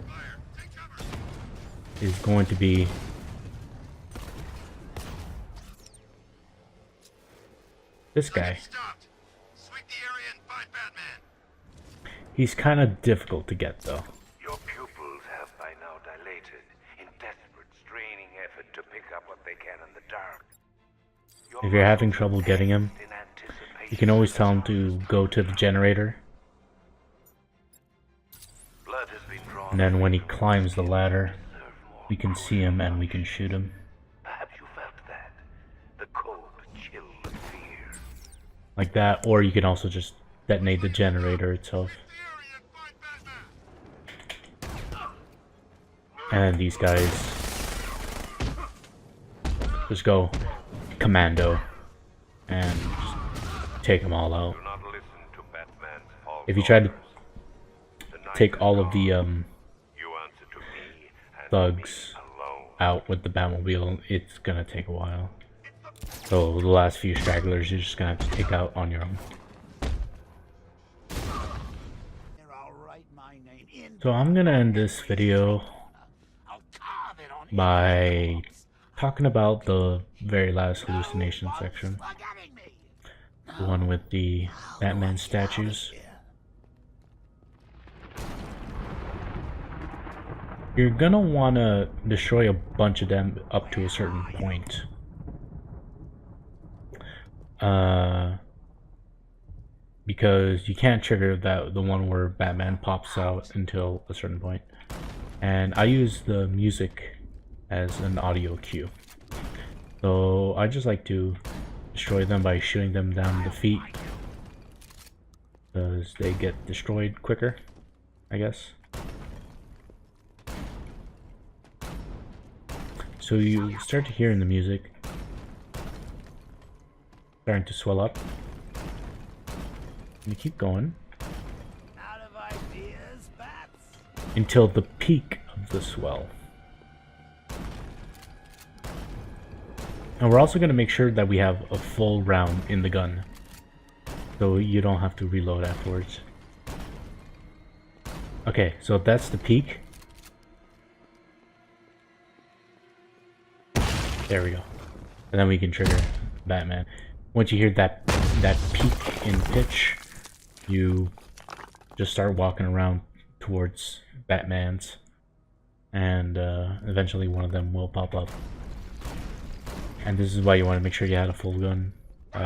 Fire. Take cover. is going to be this guy. Stopped. Sweep the area and find Batman. He's kind of difficult to get though. Your pupils have by now dilated in desperate, straining effort to pick up what they can in the dark. If you're having trouble getting him, you can always tell him to go to the generator, Blood has been drawn. and then when he climbs the ladder, we can see him and we can shoot him. Perhaps you felt that. The cold chill of fear. Like that, or you can also just detonate the generator itself. The area and find Batman. And these guys just go commando and just take them all out. Do not listen to Batman's false If you try to orders. The night take is all of the gone. You answer to me and thugs me alone. out with the Batmobile, it's gonna take a while. So the last few stragglers you're just gonna have to take out on your own. I'll write my name in. So I'm gonna end this video I'll carve it on by talking about the very last hallucination section. forgetting me. The one with the Batman statues. You're gonna wanna destroy a bunch of them up to a certain point. Because you can't trigger the one where Batman pops out until a certain point. And I use the music as an audio cue. So I just like to destroy them by shooting them down the feet, because they get destroyed quicker, I guess. So you start to hear in the music starting to swell up. And you keep going Out of ideas, bats. until the peak of the swell. And we're also going to make sure that we have a full round in the gun, so you don't have to reload afterwards. Okay, so that's the peak. There we go. And then we can trigger Batman. Once you hear that peak in pitch, you just start walking around towards Batman's, and eventually one of them will pop up. And this is why you want to make sure you had a full gun,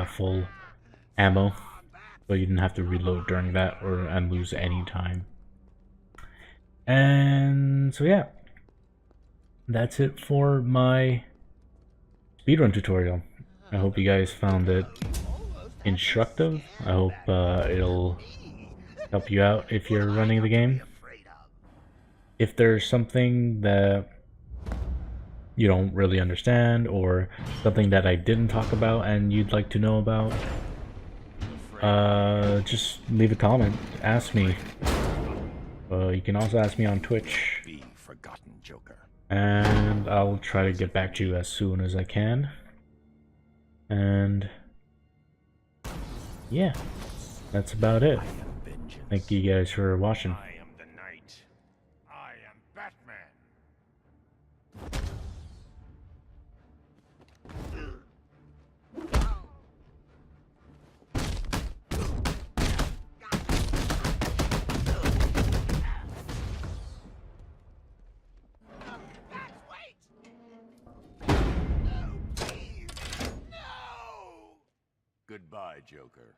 full ammo, so you didn't have to reload during that and lose any time. And so yeah, that's it for my speedrun tutorial. I hope you guys found it instructive. I hope it'll help you out if you're running the game. If there's something that you don't really understand, or something that I didn't talk about and you'd like to know about, just leave a comment, ask me. You can also ask me on Twitch, Be forgotten, Joker. and I'll try to get back to you as soon as I can. And yeah, that's about it. Thank you guys for watching. I am the Knight. I am Batman. Goodbye, Joker.